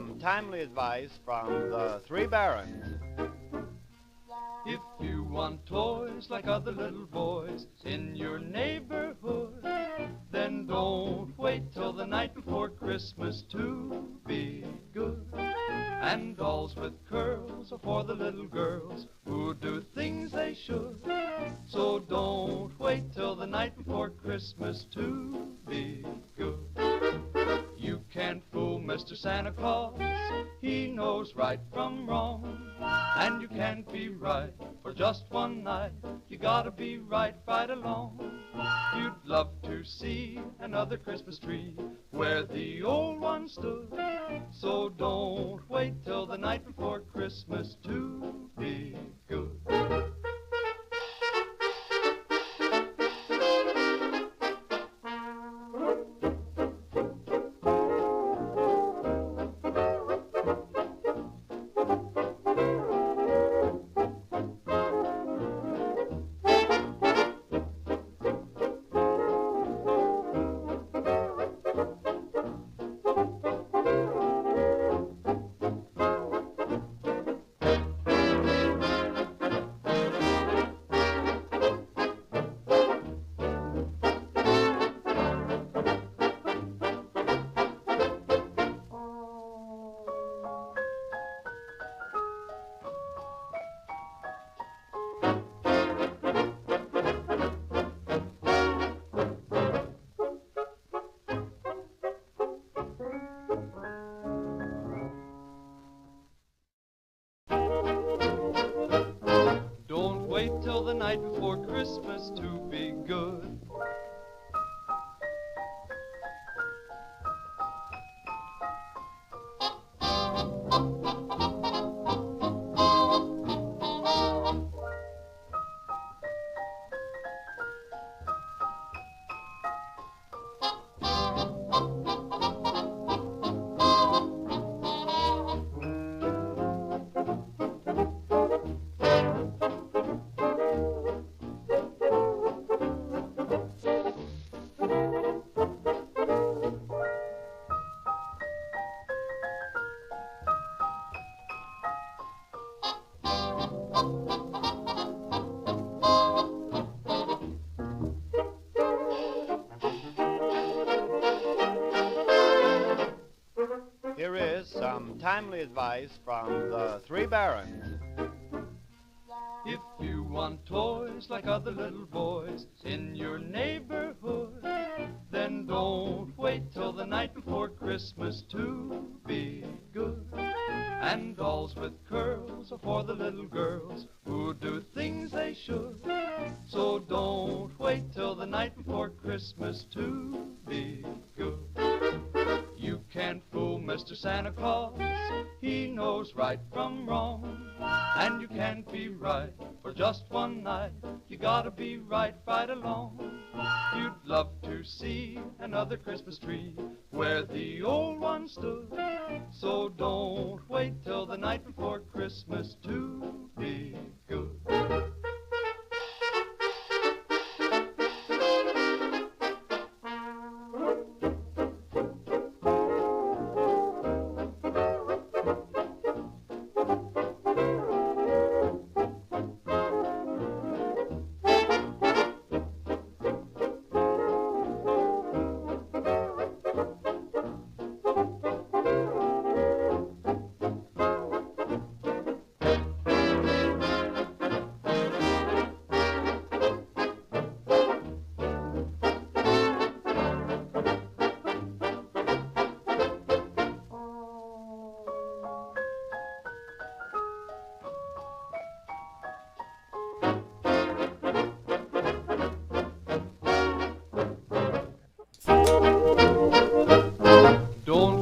some timely advice from the three barons. If you want toys like other little boys in your neighborhood, then don't wait till the night before Christmas to be good. And dolls with curls are for the little girls who do things they should. So don't wait till the night before Christmas to be good. You can't fool Mr. Santa Claus, he knows right from wrong. And you can't be right for just one night, you gotta be right along. You'd love to see another Christmas tree where the old one stood. So don't wait till the night before Christmas to be good. Wait till the night before Christmas to be good. Here is some timely advice from the three barons. If you want toys like other little boys in your neighborhood, then don't wait till the night before Christmas to be good. And dolls with curls are for the little girls who do things they should. So don't wait till the night before Christmas to be good. You can't fool Mr. Santa Claus, he knows right from wrong. And you can't be right for just one night, you gotta be right along. You'd love to see another Christmas tree where the old one stood. So don't wait till the night before Christmas to be good.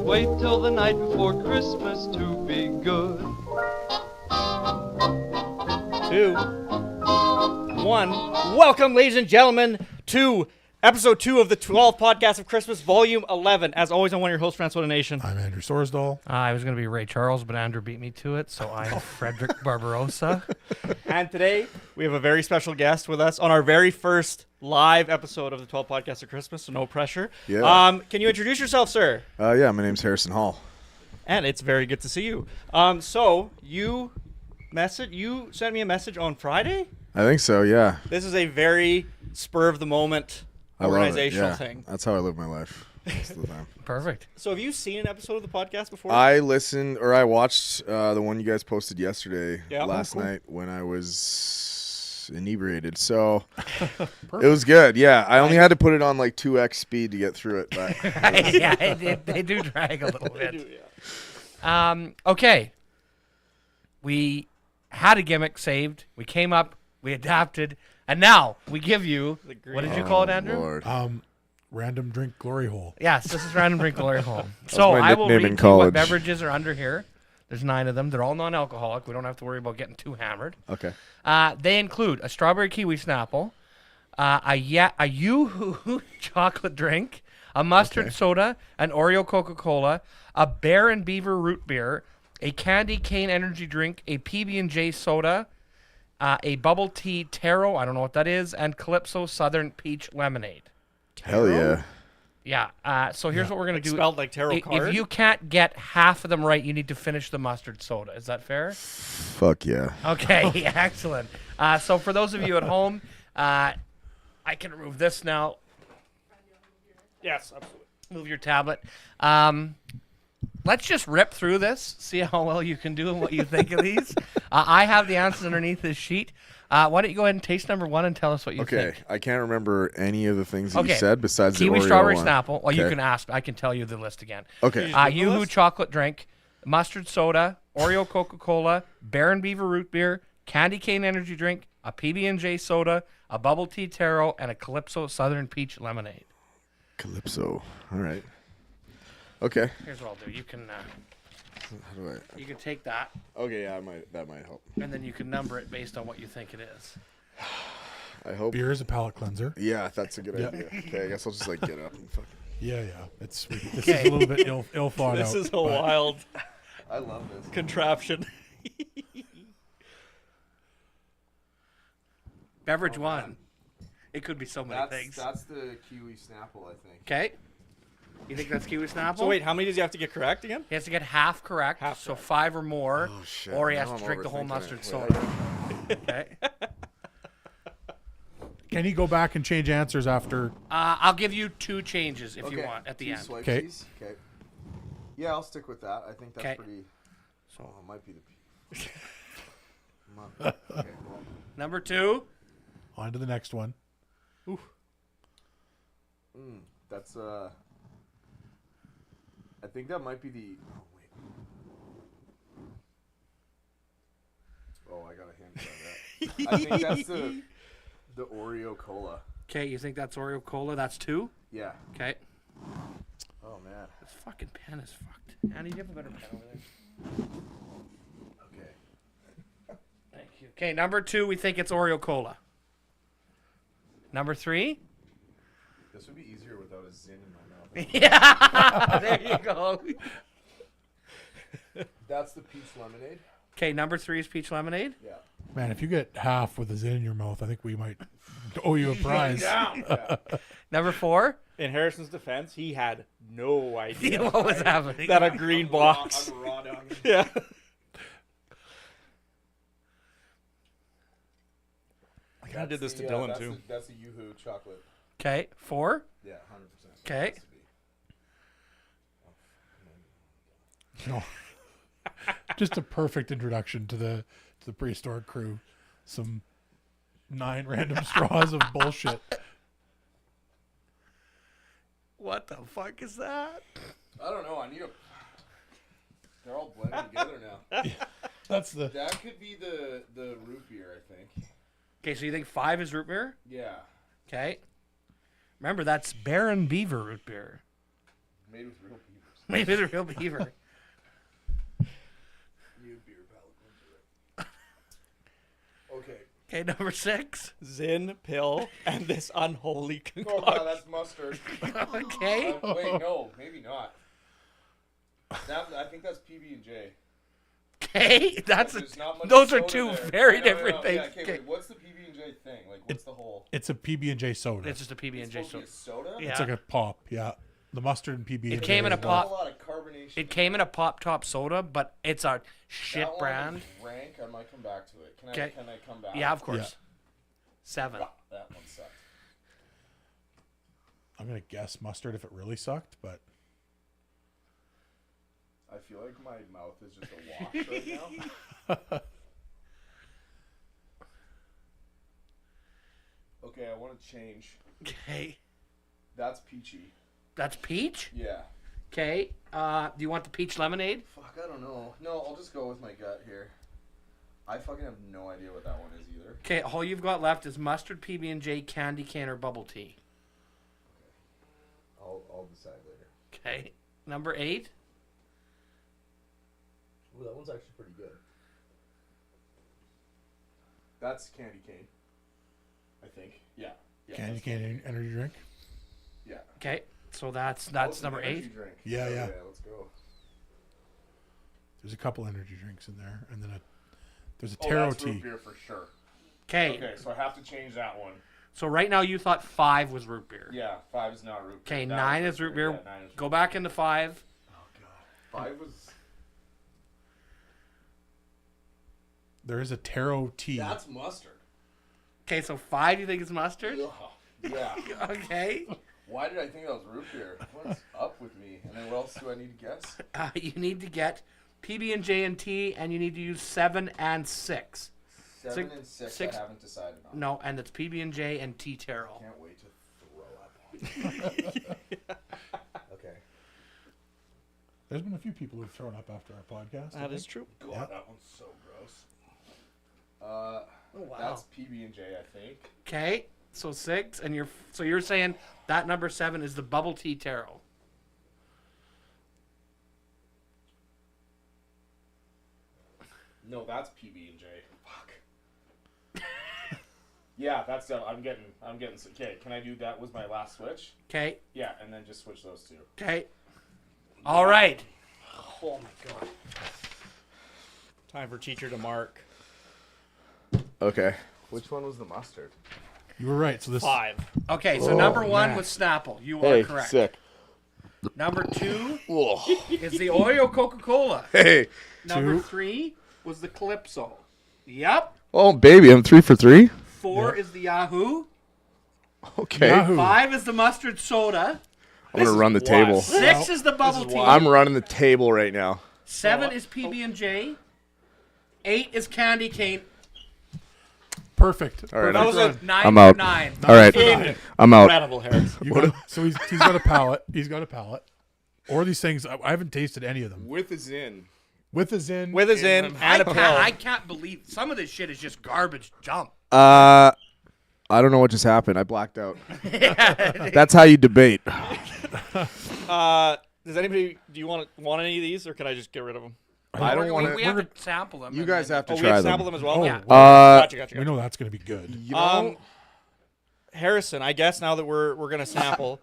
Wait till the night before Christmas to be good. 2, 1. Welcome, ladies and gentlemen, to episode 2 of the 12th podcast of Christmas, volume 11. As always, I'm one of your hosts, Francois Nation. I'm Andrew Sorsdahl. I was going to be Ray Charles, but Andrew beat me to it, so I'm Frederick Barbarossa. And today, we have a very special guest with us on our very first live episode of the 12th podcast of Christmas, so no pressure. Yeah. Can you introduce yourself, sir? Yeah, my name's Harrison Hall. And it's very good to see you. So you sent me a message on Friday? I think so, yeah. This is a very spur of the moment I love it, organizational yeah. thing. That's how I live my life most of the time. Perfect. So have you seen an episode of the podcast before? I watched the one you guys posted yesterday last cool. night when I was inebriated. So it was good. Yeah, I only had to put it on like 2x speed to get through it. But Yeah, they do drag a little bit. Okay. We had a gimmick saved. We came up. We adapted. And now we give you, what did you call it, Andrew? Lord. Random drink glory hole. Yes, this is Random Drink Glory Hole. So my I will nickname read in to you what college. beverages are under here. There's 9 of them. They're all non-alcoholic. We don't have to worry about getting too hammered. Okay. They include a strawberry kiwi Snapple, a Yoo-hoo chocolate drink, a mustard soda, an Oreo Coca-Cola, a Bear and Beaver root beer, a candy cane energy drink, a PB&J soda, a bubble tea taro, I don't know what that is, and Calypso Southern Peach Lemonade. Hell yeah. Yeah. So here's what we're gonna do. Spelled like tarot card? If you can't get half of them right, you need to finish the mustard soda. Is that fair? Fuck yeah. Okay, excellent. So for those of you at home, I can remove this now. Yes, absolutely. Move your tablet. Let's just rip through this, see how well you can do and what you think of these. I have the answers underneath this sheet. Why don't you go ahead and taste number 1 and tell us what you Okay, think? I can't remember any of the things that you Okay. said besides Kiwi the Oreo strawberry one. Snapple. Well, you Okay. can ask. I can tell you the list again. Okay. Give the Yoo-hoo list? chocolate drink, mustard soda, Oreo Coca-Cola, Bear and Beaver root beer, candy cane energy drink, a PB&J soda, a bubble tea taro, and a Calypso Southern Peach Lemonade. Calypso. All right. Okay. Here's what I'll do. You can How do I? you can take that, Okay, yeah, that might help. and then you can number it based on what you think it is. I hope. Beer is a palate cleanser. Yeah, that's a good Yeah. idea. Okay, I guess I'll just like get up and fuck. Yeah. This Okay. is a little bit ill thought This out. is a but wild I love this. contraption. Beverage 1. It could be so many things. That's the kiwi Snapple, I think. Okay. You think that's Kiwi Snapple? So wait, how many does he have to get correct again? He has to get half correct, Half so correct. 5 or more, Oh shit. or he now has to I'm drink the whole overthinking mustard it. soda. Okay. Can he go back and change answers after? I'll give you 2 changes if you Okay, want at the 2 end. Okay. swipesies? Okay. Yeah, I'll stick with that. I think that's Okay. pretty. So it might be the. Okay, well, Number 2. On to the next one. that's I think that might be the. Oh wait. Oh, I got a hint on that. I think that's the Oreo Cola. Okay, you think that's Oreo Cola? That's 2? Yeah. Okay. Oh man. This fucking pen is fucked. Andy, do you have a better pen over there? Okay. Thank you. Okay, number 2, we think it's Oreo Cola. Number 3? This would be easier without a zin in my mouth. Yeah, there you go. That's the peach lemonade. Okay, number 3 is peach lemonade. Yeah. Man, if you get half with a zin in your mouth, I think we might owe you a prize. Number 4. In Harrison's defense, he had no idea What was happening? that a green box. I'm a raw dog. Yeah. I did this to Dylan too. That's a Yoo-hoo chocolate. Okay, 4. Yeah, 100%. Okay. No. Just a perfect introduction to the prehistoric crew. Some 9 random straws of bullshit. What the fuck is that? I don't know. They're all blended together now. That's the. That could be the root beer, I think. Okay, so you think 5 is root beer? Yeah. Okay. Remember, that's Bear and Beaver root beer. Made with real beavers. Maybe the real beaver. New beer palate. Okay. Okay, number 6. Zin, pill, and this unholy Oh, concoction. wow, that's mustard. Okay. Wait, no, maybe not. I think that's PB&J. Okay, that's There's not much those are soda 2 there. very No, different things. Yeah, okay, Okay. wait, what's the PB&J thing? Like, what's the whole? It's a PB&J soda. It's just a PB&J It's supposed to soda. be a soda? Yeah. It's like a pop. Yeah. The mustard and PB&J. It came in a There's pop. not a lot of carbonation It came in a Pop Top soda, but it's a shit That brand. One is rank. I might come back to it. Can Okay. I come back? Yeah, of course. Yeah. 7. That one sucked. I'm gonna guess mustard if it really sucked, but I feel like my mouth is just a wash right now. Okay, I want to change. Okay. That's peachy. That's peach? Yeah. Okay. Do you want the peach lemonade? Fuck, I don't know. No, I'll just go with my gut here. I fucking have no idea what that one is either. Okay, all you've got left is mustard, PB&J, candy cane, or bubble tea. I'll decide later. Okay. Number 8. Ooh, that one's actually pretty good. That's candy cane. I think. Yeah. candy cane energy drink. Yeah. Okay. So that's Oh, number an energy 8. Drink. Yeah, yeah. Let's go. There's a couple energy drinks in there, and then there's a Oh, taro that's tea. root beer for sure. Okay. Okay, so I have to change that one. So right now you thought 5 was root beer. Yeah, 5 is not root beer. Okay, That 9 was is root beer. Yeah, 9 is Go root back into 5. beer. Oh god. 5 was. There is a taro tea. That's mustard. Okay, so 5 you think is mustard? Ugh. Yeah. Okay. Why did I think that was root beer? What's up with me? And then what else do I need to guess? You need to get PB&J and T, and you need to use 7 and 6. 7 and 6 six- I haven't decided on. No, and it's PB&J and T Taro. Can't wait to throw up. Okay. There's been a few people who've thrown up after our podcast. I That is think. true. God, Yeah. that one's so gross. Oh, wow. That's PB&J, I think. Okay, so 6, and you're saying that number 7 is the bubble tea Taro. No, that's PB&J. Fuck. Yeah, that's I'm getting. Okay, can I do that? Was my last switch? Okay, Yeah, and then just switch those two. okay. All right. Oh my god. Time for teacher to mark. Okay. Which one was the mustard? You were right. So this 5. Okay, so number 1 man. was Snapple. You are correct. sick. Number 2 is the Oreo Coca-Cola. Hey. Number 2. 3 was the Calypso. Yep. Oh, baby, I'm 3 for 3. 4 is the Yahoo. Okay. Yahoo. 5 is the mustard soda. I'm gonna run the table. 6 is the bubble tea. I'm running the table right now. 7 is PB&J. 8 is candy cane. perfect. All right, That was a 9 I'm for out. 9. All right, I'm out. incredible, Harris. So he's got a palate. He's got a palate. Or these things, I haven't tasted any of them. With is in. With is in. With his in and a pill. I can't believe some of this shit is just garbage jump. I don't know what just happened. I blacked out. That's how you debate. Does anybody? Do you want any of these, or can I just get rid of them? I don't want We to. have to sample them. You and guys then- have to Oh, we try have to them. sample them as well. Oh, Yeah. wow. Gotcha. We know that's going to be good. You know, Harrison, I guess now that we're gonna sample,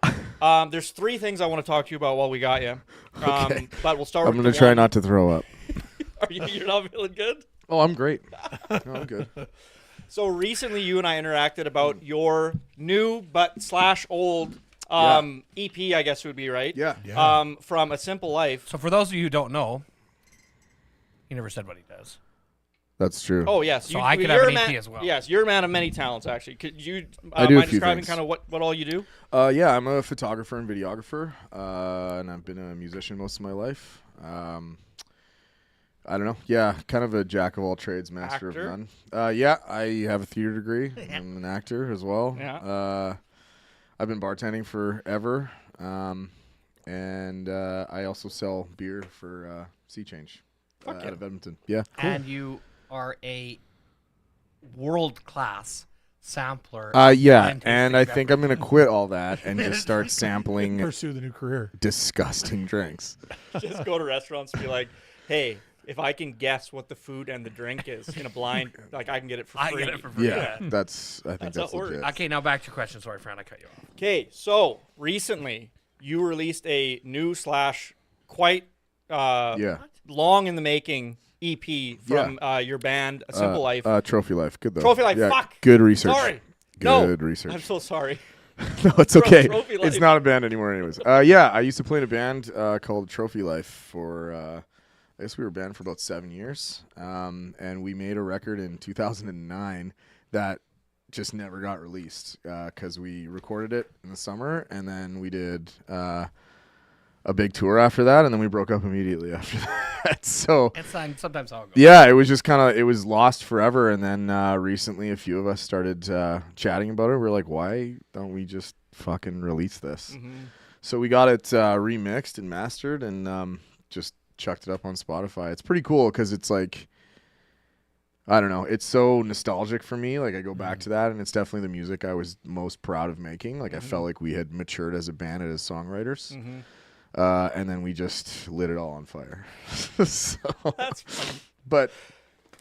there's 3 things I want to talk to you about while we got you. Okay. But we'll start. I'm with gonna the try one. not to throw up. You're not feeling good. Oh, I'm great. No, I'm good. So recently, you and I interacted about your new but / old EP, I guess it would be, right? Yeah. Yeah. From A Simple Life. So for those of you who don't know, he never said what he does. That's true. Oh yes, So I could have you're an a EP man, as well. Yes, you're a man of many talents. Actually, could you I do a mind few describing things. kind of what all you do? Yeah, I'm a photographer and videographer, and I've been a musician most of my life. I don't know. Yeah, kind of a jack of all trades, master Actor? of none. Yeah, I have a theater degree. I'm an actor as well. Yeah. I've been bartending forever, and I also sell beer for Sea Change out of Edmonton. Yeah. And you are a world-class sampler. Yeah, and and tasting I think I'm gonna quit all that and just start sampling Pursue the new career. disgusting drinks. Just go to restaurants and be like, hey, if I can guess what the food and the drink is in a blind, like I can get it for free. I get it for free. Yeah, I think That's that's how it works. legit. Okay, now back to your question. Sorry, Fran, I cut you off. Okay, so recently you released a new / quite long in the making EP from your band A Simple Life. Trophy Life. Good though. Trophy Life. Yeah, Fuck. Good research. Sorry. Good No, research. I'm so sorry. No, it's okay. Trophy It's Life. not a band anymore, anyways. Yeah, I used to play in a band called Trophy Life for. I guess we were banned for about 7 years, and we made a record in 2009 that just never got released because we recorded it in the summer, and then we did a big tour after that, and then we broke up immediately after that. So It's sometimes how it goes. yeah, it was just it was lost forever, and then recently a few of us started chatting about it. We were like, why don't we just fucking release this? So we got it remixed and mastered, and just chucked it up on Spotify. It's pretty cool because it's like, I don't know, it's so nostalgic for me. Like I go back to that, and it's definitely the music I was most proud of making. Like I felt like we had matured as a band and as songwriters. And then we just lit it all on fire. So, That's funny. but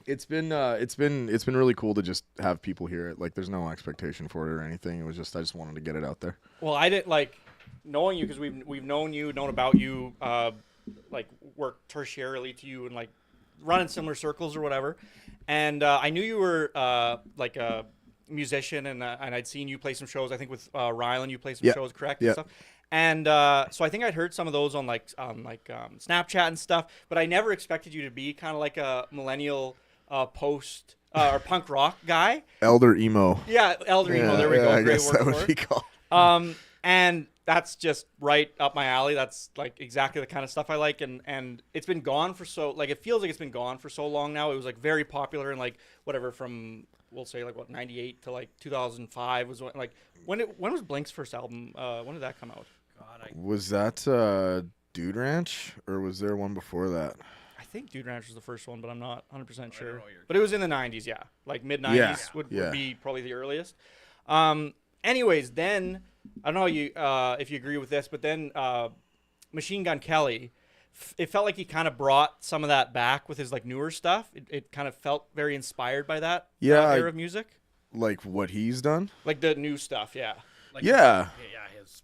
it's been really cool to just have people hear it. Like there's no expectation for it or anything. It was just I just wanted to get it out there. Well, I didn't like knowing you because we've known about you, like worked tertiarily to you and like run in similar circles or whatever. And I knew you were like a musician, and I'd seen you play some shows. I think with Rylan, you played some shows, correct? Yeah. And stuff. And so I think I'd heard some of those on like Snapchat and stuff, but I never expected you to be kind of like a millennial post or punk rock guy. Elder emo. Yeah, elder emo. There we go. I Great guess word that for would it. be called. And that's just right up my alley. That's like exactly the kind of stuff I like. And it's been gone for it feels like it's been gone for so long now. It was like very popular in like whatever from, we'll say like what, 98 to like 2005 was when was Blink's first album? When did that come out? God, Was that Dude Ranch, or was there one before that? I think Dude Ranch was the first one, but I'm not 100% sure. But it was in the 90s, yeah. Like mid-90s would be probably the earliest. Anyways, then, I don't know if you agree with this, but then Machine Gun Kelly, it felt like he kind of brought some of that back with his like newer stuff. It kind of felt very inspired by that era of music. Like what he's done? Like the new stuff, yeah. Like Yeah. his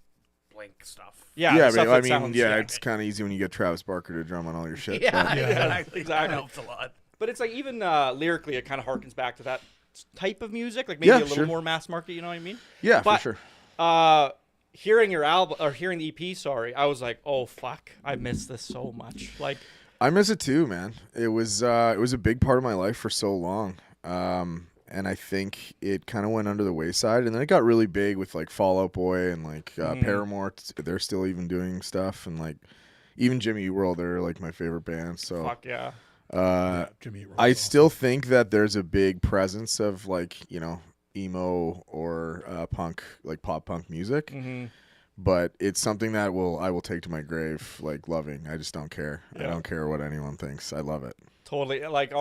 Blink stuff. Yeah, Yeah, the stuff I that mean, sounds, it's kind of easy when you get Travis Barker to drum on all your shit. Yeah, but- exactly. That Exactly. helps a lot. But it's like even lyrically, it kind of harkens back to that type of music, like maybe a little more mass market. You know what I mean? Yeah, But, for sure. Hearing your album or hearing the EP, I was like, oh fuck, I miss this so much. Like, I miss it too, man. It was a big part of my life for so long. And I think it kind of went under the wayside, and then it got really big with like Fall Out Boy and like Paramore. They're still even doing stuff, and like even Jimmy Eat World, they're like my favorite band. So fuck yeah. Jimmy Eat World's I awesome. still think that there's a big presence of like emo or punk, like pop punk music. But it's something that I will take to my grave, like loving. I just don't care. Yeah. I don't care what anyone thinks. I love it. Totally. Like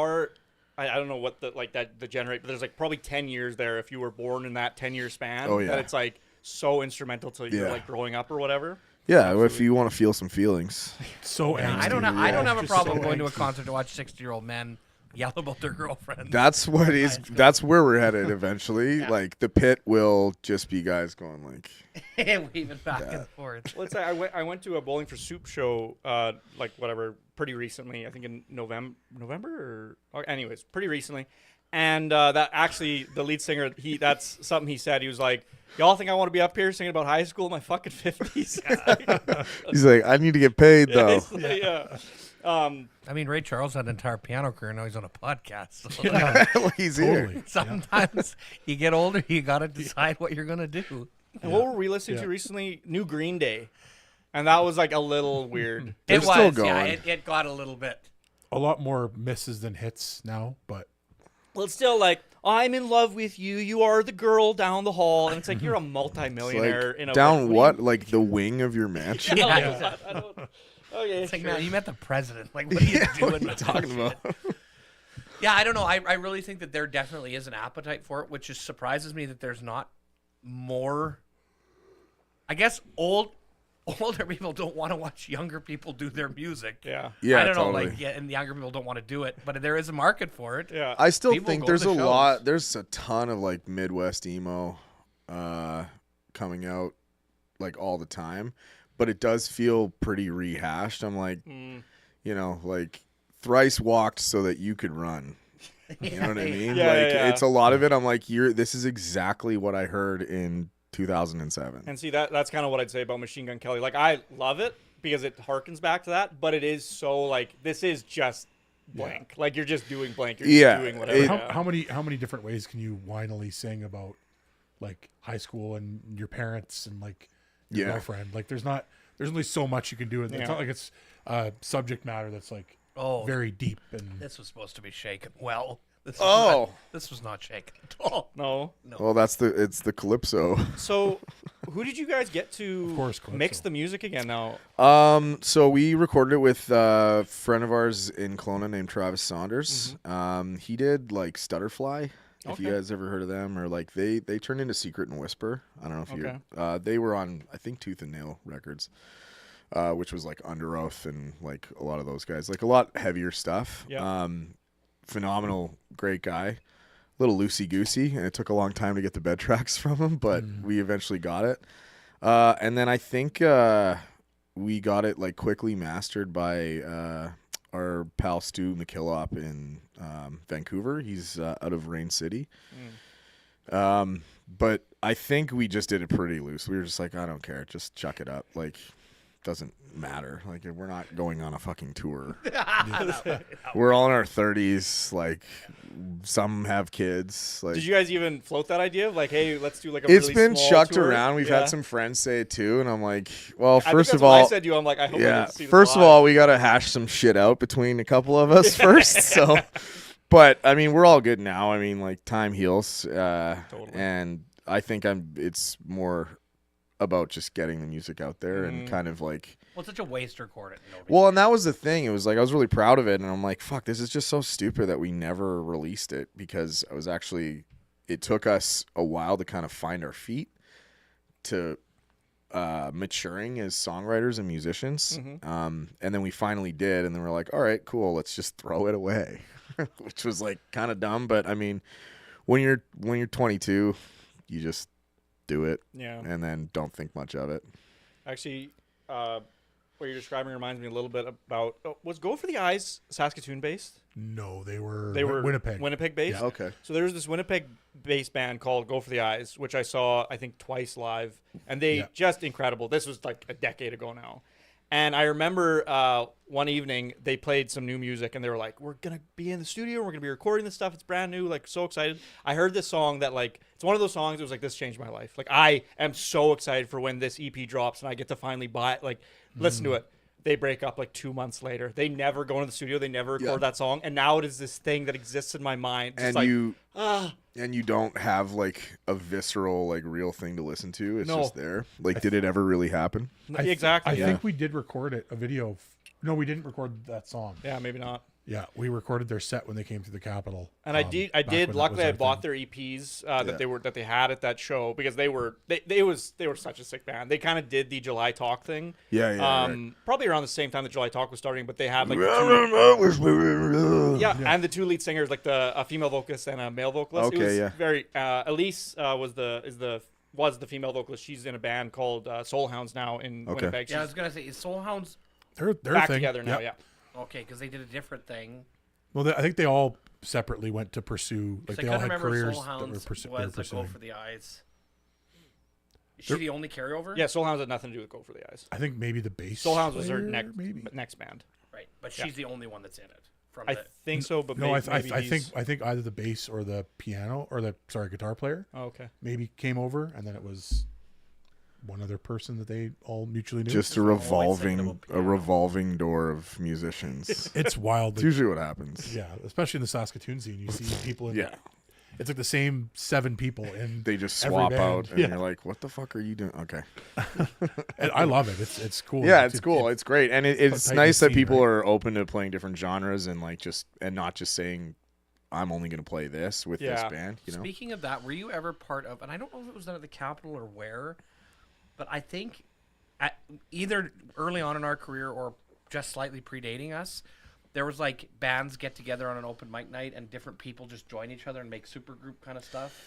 I don't know what the generate, but there's like probably 10 years there if you were born in that 10-year span. Oh, yeah. That it's like so instrumental to you like growing up or whatever. Yeah, if you want to feel some feelings. So Yeah, I angsty. don't have a Just problem so going to a angsty. concert to watch 60-year-old men yell about their girlfriends. That's that's where we're headed eventually. Like the pit will just be guys going like, Weaving back and forth. Let's say I went to a Bowling for Soup show, like whatever, pretty recently. I think in November or anyways, pretty recently. And that actually, the lead singer, that's something he said. He was like, "Y'all think I want to be up here singing about high school in my fucking 50s?" he's like, I need to get paid though. Yeah. I mean, Ray Charles had an entire piano career. Now he's on a podcast. So Well, he's here. Totally. sometimes you get older, you got to decide what you're going to do. And what were we listening to recently? New Green Day. And that was like a little weird. They're it still was, yeah, going. it got a little bit. A lot more misses than hits now, but Well, it's still like, I'm in love with you. You are the girl down the hall. And it's like, you're a It's multimillionaire like in a down do what? you- Like the wing of your mansion? Yeah, like, Yeah. I don't, okay, It's like, sure. man, you met the president. Like, what are you doing? What are you with talking this about? shit? Yeah, I don't know. I really think that there definitely is an appetite for it, which just surprises me that there's not more. I guess older people don't want to watch younger people do their music. Yeah. Yeah, I don't totally. know, like, and the younger people don't want to do it, but there is a market for it. Yeah. I still People think go there's to a shows. lot. There's a ton of like Midwest emo coming out like all the time, but it does feel pretty rehashed. I'm like, like thrice walked so that you could run. You know what I mean? Yeah, like yeah, yeah. it's a lot of it. I'm like, this is exactly what I heard in 2007. And see, that's kind of what I'd say about Machine Gun Kelly. Like, I love it because it harkens back to that, but it is so, like, this is just blank. Like, you're just doing blank. You're just doing whatever. How many different ways can you whinily sing about, like, high school and your parents and, like, your girlfriend? Like, there's only so much you can do. It's not like it's subject matter that's, like, very deep. And This was supposed to be shaken. Well, this was not shaken at all. No. Well, it's the Calypso. So, who did you guys get to Of course, Calypso. mix the music again now? So we recorded it with a friend of ours in Kelowna named Travis Saunders. He did like Stutterfly, if you guys ever heard of them, or like they turned into Secret and Whisper. I don't know if you they were on, I think, Tooth and Nail Records, which was like Under Oath and like a lot of those guys, like a lot heavier stuff. Phenomenal, great guy. A little loosey goosey, and it took a long time to get the bed tracks from him, but we eventually got it. And then I think we got it like quickly mastered by our pal Stu McKillop in Vancouver. He's out of Rain City. But I think we just did it pretty loose. We were just like, I don't care, just chuck it up. Like, doesn't matter. Like, we're not going on a fucking tour. We're all in our 30s. Like, some have kids. Like, Did you guys even float that idea of like, hey, let's do like a it's really been small chucked tour? around. We've had some friends say it too, and I'm like, well, I first think of that's what all, I said to you, I'm like, I hope I get to see this first of live. all, we got to hash some shit out between a couple of us first. So, but I mean, we're all good now. I mean, like, time heals, Totally. and I think it's more about just getting the music out there and kind of like. Well, it's such a waste to record it. Well, and that was the thing. It was like I was really proud of it, and I'm like, fuck, this is just so stupid that we never released it, because it took us a while to kind of find our feet, to maturing as songwriters and musicians. And then we finally did, and then we're like, all right, cool, let's just throw it away, which was like kind of dumb. But I mean, when you're 22, you just do it, and then don't think much of it. Actually, what you're describing reminds me a little bit about was Go for the Eyes Saskatoon based? no, they were Winnipeg based. Yeah, okay. So there was this Winnipeg based band called Go for the Eyes, which I saw I think twice live, and they just incredible. This was like a decade ago now. And I remember one evening they played some new music, and they were like, we're going to be in the studio. We're going to be recording this stuff. It's brand new. Like, so excited. I heard this song that, like, it's one of those songs that was like, this changed my life. Like, I am so excited for when this EP drops and I get to finally buy it. Like, listen to it. They break up like 2 months later. They never go into the studio. They never record that song. And now it is this thing that exists in my mind. Just And you don't have like a visceral, like, real thing to listen to. It's just there. Like, did it ever really happen? Exactly. I think we did record a video. No, we didn't record that song. Yeah, maybe not. Yeah, we recorded their set when they came to the Capitol. And I did. Luckily, I bought their EPs that they had at that show, because they were such a sick band. They kind of did the July Talk thing. Probably around the same time that July Talk was starting, but they had like and the two lead singers, like a female vocalist and a male vocalist. Okay, it was very Elise was the female vocalist. She's in a band called Soul Hounds now in Winnipeg. Yeah, I was gonna say, is Soul Hounds they're back thing. together now. Yep. Yeah. okay? Because they did a different thing. Well, I think they all separately went to pursue. Like, they all had careers Soul that were Hounds pursuing. was the Go for the Eyes. Is she the only carryover? Yeah, Soul Hounds had nothing to do with Go for the Eyes. I think maybe the bass. Soul Hounds was her player, maybe. next band. Right, but she's the only one that's in it. I think so, but No, maybe I think either the bass or the piano or guitar player Oh, okay. maybe came over, and then it was one other person that they all mutually knew. Just a revolving door of musicians. It's wild. It's usually what happens. Yeah, especially in the Saskatoon scene, you see people in. It's like the same 7 people in. They just every swap band. out, and you're like, "What the fuck are you doing?" Okay. And I love it. It's cool. Yeah, it's cool. It's great, and it's tight nice that scene, people right? are open to playing different genres and like not just saying, "I'm only going to play this with this band." You know. Speaking of that, were you ever part of? And I don't know if it was done at the Capitol or where, but I think either early on in our career or just slightly predating us, there was like bands get together on an open mic night and different people just join each other and make supergroup kind of stuff.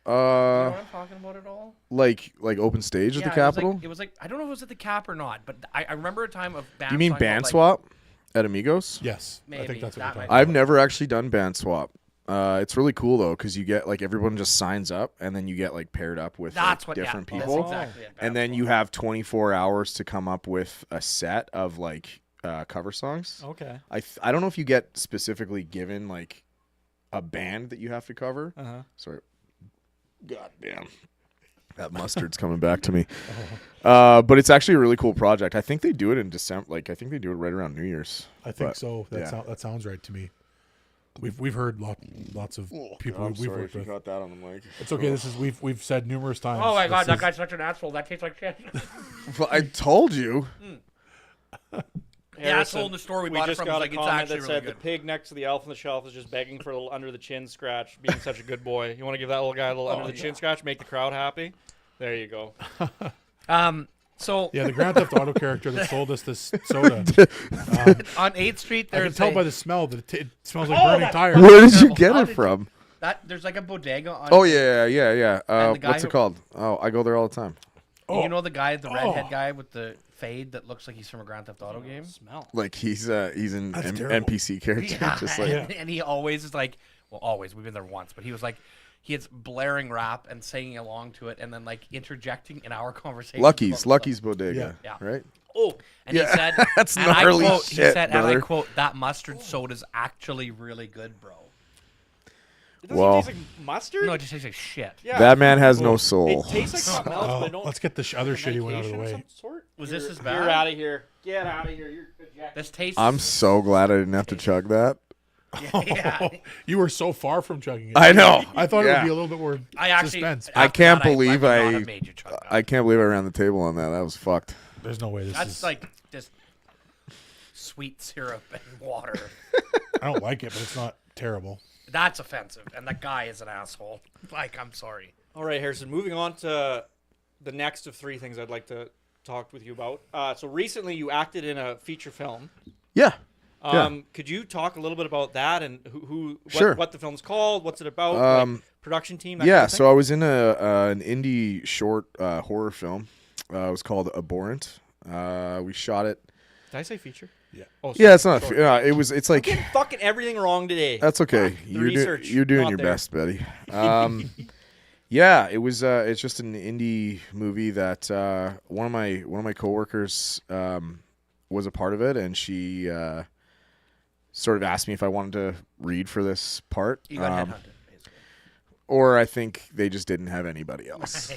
You know what I'm talking about at all? Like open stage at the Capitol? It was like I don't know if it was at the Cap or not, but I remember a time of bands. You mean talking band about, swap at Amigos? Yes, I Maybe. think that's what That we're might talking I've never actually done band swap. It's really cool though because you get like everyone just signs up and then you get like paired up with different people, exactly it. and then you have 24 hours to come up with a set of like cover songs. Okay. I don't know if you get specifically given like a band that you have to cover. Sorry. God damn. That mustard's coming back to me. But it's actually a really cool project. I think they do it in December. Like I think they do it right around New Year's. I think so. That sounds right to me. We've heard lots of people we've worked with. Got that on the mic. It's okay. This is we've said numerous times. Oh my god, that guy's such an asshole. That tastes like shit. Well, I told you. Yeah, I told the story we bought it just from. got Like, a it's comment actually that really said good. the pig next to the elf on the shelf is just begging for a little under the chin scratch, being such a good boy. You want to give that little guy a little under the chin scratch, make the crowd happy? There you go. So yeah, the Grand Theft Auto character that sold us this soda. on 8th Street, I can there's tell by the smell that it smells like Oh, burning that- tires. Where did you terrible. get How it did from? there's like a bodega on. Oh yeah. And the guy What's who- it called? Oh, I go there all the time. You know the guy, the redhead guy with the fade that looks like he's from a Grand Theft Auto game. Smell. Like he's an That's terrible. NPC character, just like and he always is like, well, always. We've been there once, but he was like, he had blaring rap and singing along to it, and then like interjecting in our conversation. Lucky's Bodega, Yeah. right? Oh, and Yeah, he said, that's and gnarly I quote, shit, he said, and brother. I quote, that mustard soda's actually really good, bro. It doesn't Well- taste like mustard? No, it just tastes like shit. Yeah. That man has no soul. It tastes like something else, but I don't. Let's get the other shitty one out of the medication way. some sort? Was this as You're bad? out of here. Get out of here. You're ejected. This tastes. I'm so glad I didn't have to chug that. yeah. You were so far from chugging it. I know. I thought it Yeah. would be a little bit more I actually. suspense. I after can't that, believe would not I- have made you chug that. I can't believe I ran the table on that. That was fucked. There's no way this That's is. like just sweet syrup and water. I don't like it, but it's not terrible. That's offensive, and that guy is an asshole. Like, I'm sorry. All right, Harrison. Moving on to the next of three things I'd like to talk with you about. So recently, you acted in a feature film. Yeah. Could you talk a little bit about that and Sure. what the film's called? What's it about? Like, production team. That Yeah. kind of thing? So I was in an indie short horror film. It was called Abhorrent. We shot it. Did I say feature? Yeah. Oh, Yeah, it's not. sorry. Yeah, it's like. Getting fucking everything wrong today. That's okay. Fuck, the You're research you're doing not your there. best, Betty. Yeah, it was. It's just an indie movie that one of my coworkers was a part of it, and she sort of asked me if I wanted to read for this part. You got headhunted, basically. Or I think they just didn't have anybody else.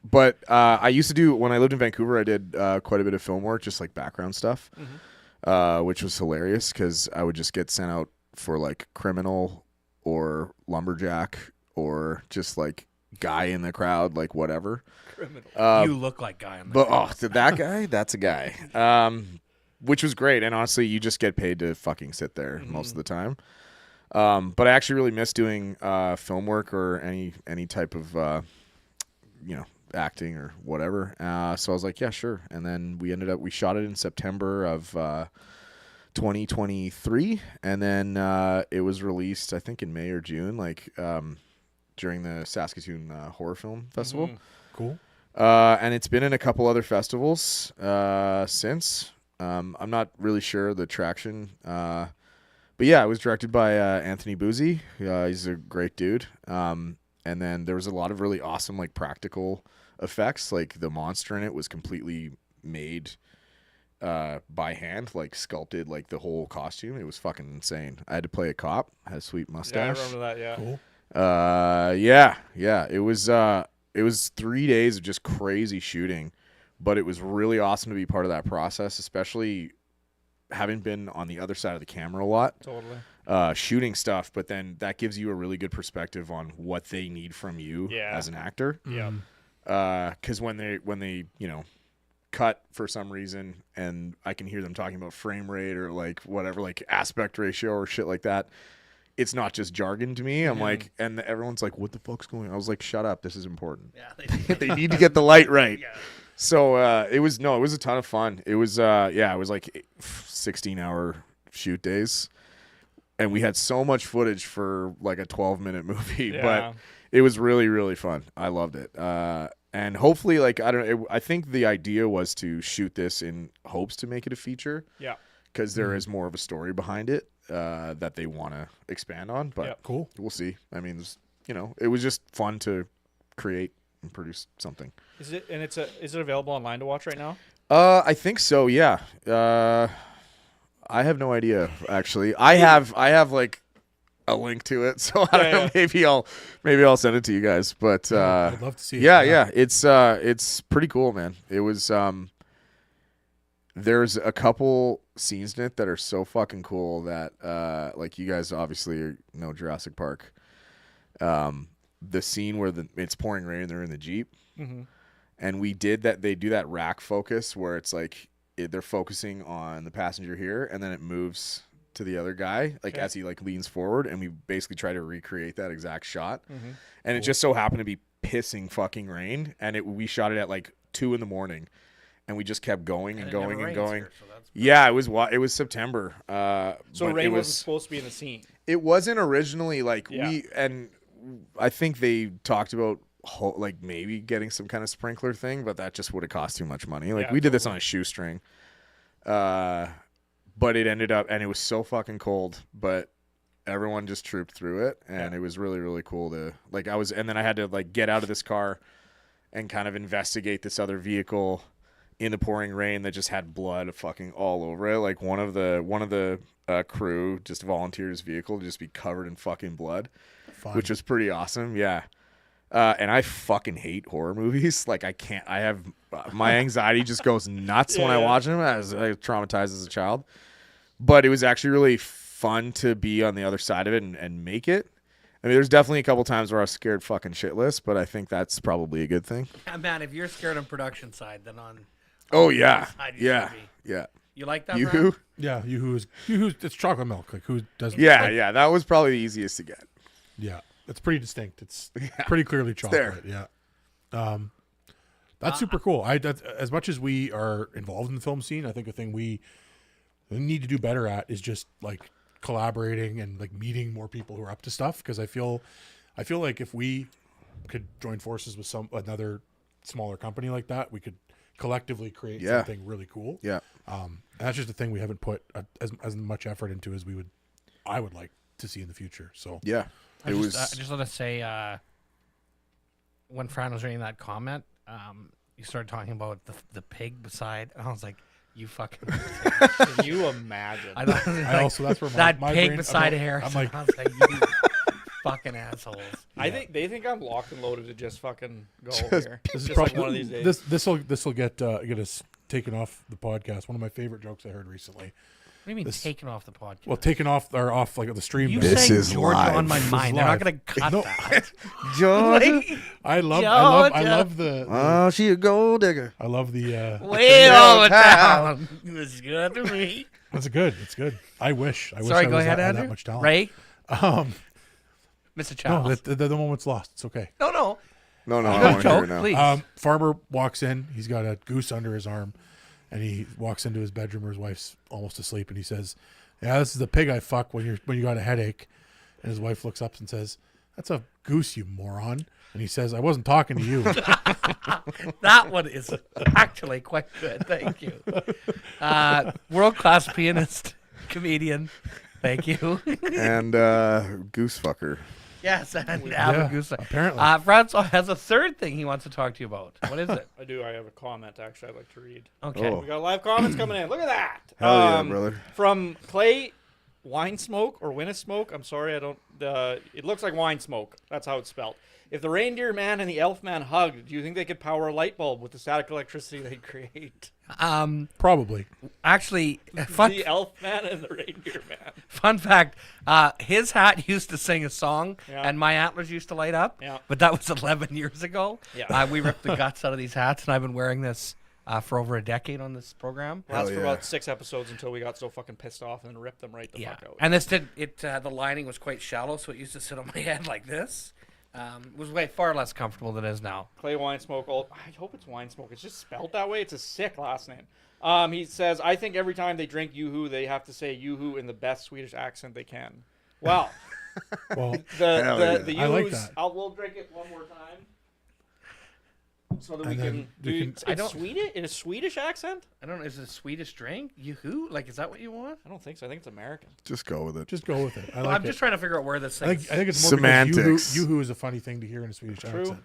But I used to do, when I lived in Vancouver, I did quite a bit of film work, just like background stuff, which was hilarious because I would just get sent out for like criminal or lumberjack or just like guy in the crowd, like whatever. You look like guy in the But that guy, that's a guy. Which was great, and honestly, you just get paid to fucking sit there most of the time. But I actually really miss doing film work or any type of acting or whatever. So I was like, yeah, sure. And then we shot it in September of 2023, and then it was released, I think, in May or June, like during the Saskatoon Horror Film Festival. Cool. And it's been in a couple other festivals since. I'm not really sure the traction. But yeah, it was directed by Anthony Boozy. He's a great dude. And then there was a lot of really awesome like practical effects. Like the monster in it was completely made by hand, like sculpted, like the whole costume. It was fucking insane. I had to play a cop, had a sweet Yeah, I mustache. remember that. Yeah. Cool. Yeah. It was 3 days of just crazy shooting, but it was really awesome to be part of that process, especially having been on the other side of the camera a lot, Totally. shooting stuff. But then that gives you a really good perspective on what they need from you as an actor. Yeah. Because when they cut for some reason, and I can hear them talking about frame rate or like whatever, like aspect ratio or shit like that. It's not just jargon to me. I'm like, and everyone's like, what the fuck's going on? I was like, shut up. This is important. Yeah, They need to get the light right. Yeah. So it was a ton of fun. It was it was like 16-hour shoot days. And we had so much footage for like a 12-minute movie, but it was really, really fun. I loved it. And hopefully, like, I think the idea was to shoot this in hopes to make it a feature. Yeah. because there is more of a story behind it that they want to expand on. But cool. We'll see. I mean, it was just fun to create and produce something. Is it available online to watch right now? I think so. Yeah. I have no idea actually. I have like a link to it, so I don't know, maybe I'll send it to you guys. But I'd love to see it. Yeah. It's pretty cool, man. It was there's a couple scenes in it that are so fucking cool that like you guys obviously know Jurassic Park. The scene where it's pouring rain and they're in the Jeep. Mm-hmm. And we did that. They do that rack focus where it's like they're focusing on the passenger here, and then it moves to the other guy, like as he like leans forward, and we basically try to recreate that exact shot. Mm-hmm. And it just so happened to be pissing fucking rain, and we shot it at like 2 a.m, and we just kept going and going and going. Here, so it was September. So rain wasn't supposed to be in the scene. It wasn't originally I think they talked about like maybe getting some kind of sprinkler thing, but that just would have cost too much money. Like we did this on a shoestring, but it ended up, and it was so fucking cold, but everyone just trooped through it, and it was really, really cool to and then I had to like get out of this car and kind of investigate this other vehicle in the pouring rain that just had blood fucking all over it. Like one of the crew just volunteered his vehicle to just be covered in fucking blood, which was pretty awesome. Yeah. And I fucking hate horror movies. Like my anxiety just goes nuts when I watch them, as I was traumatized as a child. But it was actually really fun to be on the other side of it and make it. I mean, there's definitely a couple times where I was scared fucking shitless, but I think that's probably a good thing. Yeah, man, if you're scared on production side, then on side yeah. You like that? Yoo-hoo? Yeah, Yoo-hoo's it's chocolate milk. Like who doesn't? Yeah, that was probably the easiest to get. Yeah. It's pretty distinct. It's pretty clearly chocolate. Yeah. That's super cool. As much as we are involved in the film scene, I think a thing we need to do better at is just like collaborating and like meeting more people who are up to stuff. Because I feel like if we could join forces with another smaller company like that, we could collectively create something really cool. Yeah. And that's just a thing we haven't put as much effort into as I would like to see in the future. So yeah. I just want to say, when Fran was reading that comment, you started talking about the pig beside, and I was like, "You fucking." Can you imagine? Also that's where that my pig brain, beside Harrison. I'm like, I was like, "You fucking assholes." I think they think I'm locked and loaded to just fucking go here. This is just probably like one of these days. This will get us taken off the podcast. One of my favorite jokes I heard recently. What do you mean taken off the podcast? Well, taken off like the stream. You This saying is Georgia live. on my mind. They're not going to cut that. Georgia. I love the. Oh, she a gold digger. I love the. Way over town. This is good to me. It's good. It's good. I wish. Sorry, I go was ahead, had Andrew. that much talent. Ray. Mr. No, Charles. the moment's lost. It's okay. No. No, I You want got a to hear it joke, now. please. Farmer walks in. He's got a goose under his arm, and he walks into his bedroom where his wife's almost asleep, and he says, "Yeah, this is the pig I fuck when you got a headache." And his wife looks up and says, "That's a goose, you moron." And he says, "I wasn't talking to you." That one is actually quite good. Thank you. World-class pianist, comedian. Thank you. And goose fucker. Yes, and Alan Goose. Apparently. Francois has a third thing he wants to talk to you about. What is it? I do. I have a comment actually I'd like to read. Okay. Oh. We got live comments coming in. Look at that. Hell yeah, brother. From Clay Wine Smoke or Winna Smoke. I'm sorry, I don't. It looks like wine smoke. That's how it's spelled. If the reindeer man and the elf man hugged, do you think they could power a light bulb with the static electricity they'd create? Probably. Actually, The elf man and the reindeer man. fun fact, his hat used to sing a song, Yeah. and my antlers used to light up, Yeah. but that was 11 years ago. Yeah. We ripped the guts out of these hats, and I've been wearing this for over a decade on this program. Lasts for yeah. about 6 episodes until we got so fucking pissed off and then ripped them right the Yeah, fuck out. and the lining was quite shallow, so it used to sit on my head like this. It was way far less comfortable than it is now. Clay Wine Smoke. I hope it's Wine Smoke. It's just spelled that way. It's a sick last name. He says, I think every time they drink Yoo-hoo, they have to say Yoo-hoo in the best Swedish accent they can. Well, Well, the I like Yoo-hoos, that. we'll drink it one more time. so that And we then can we do. can- I It's don't- Swedish in a Swedish accent. I don't know. Is it a Swedish drink? Yoo-hoo? Like, is that what you want? I don't think so. I think it's American. Just go with it. Just go with it. I Well, like I'm it. just trying to figure out where this I thing. think it's more Semantics. because yoo-hoo is a funny thing to hear in a Swedish accent.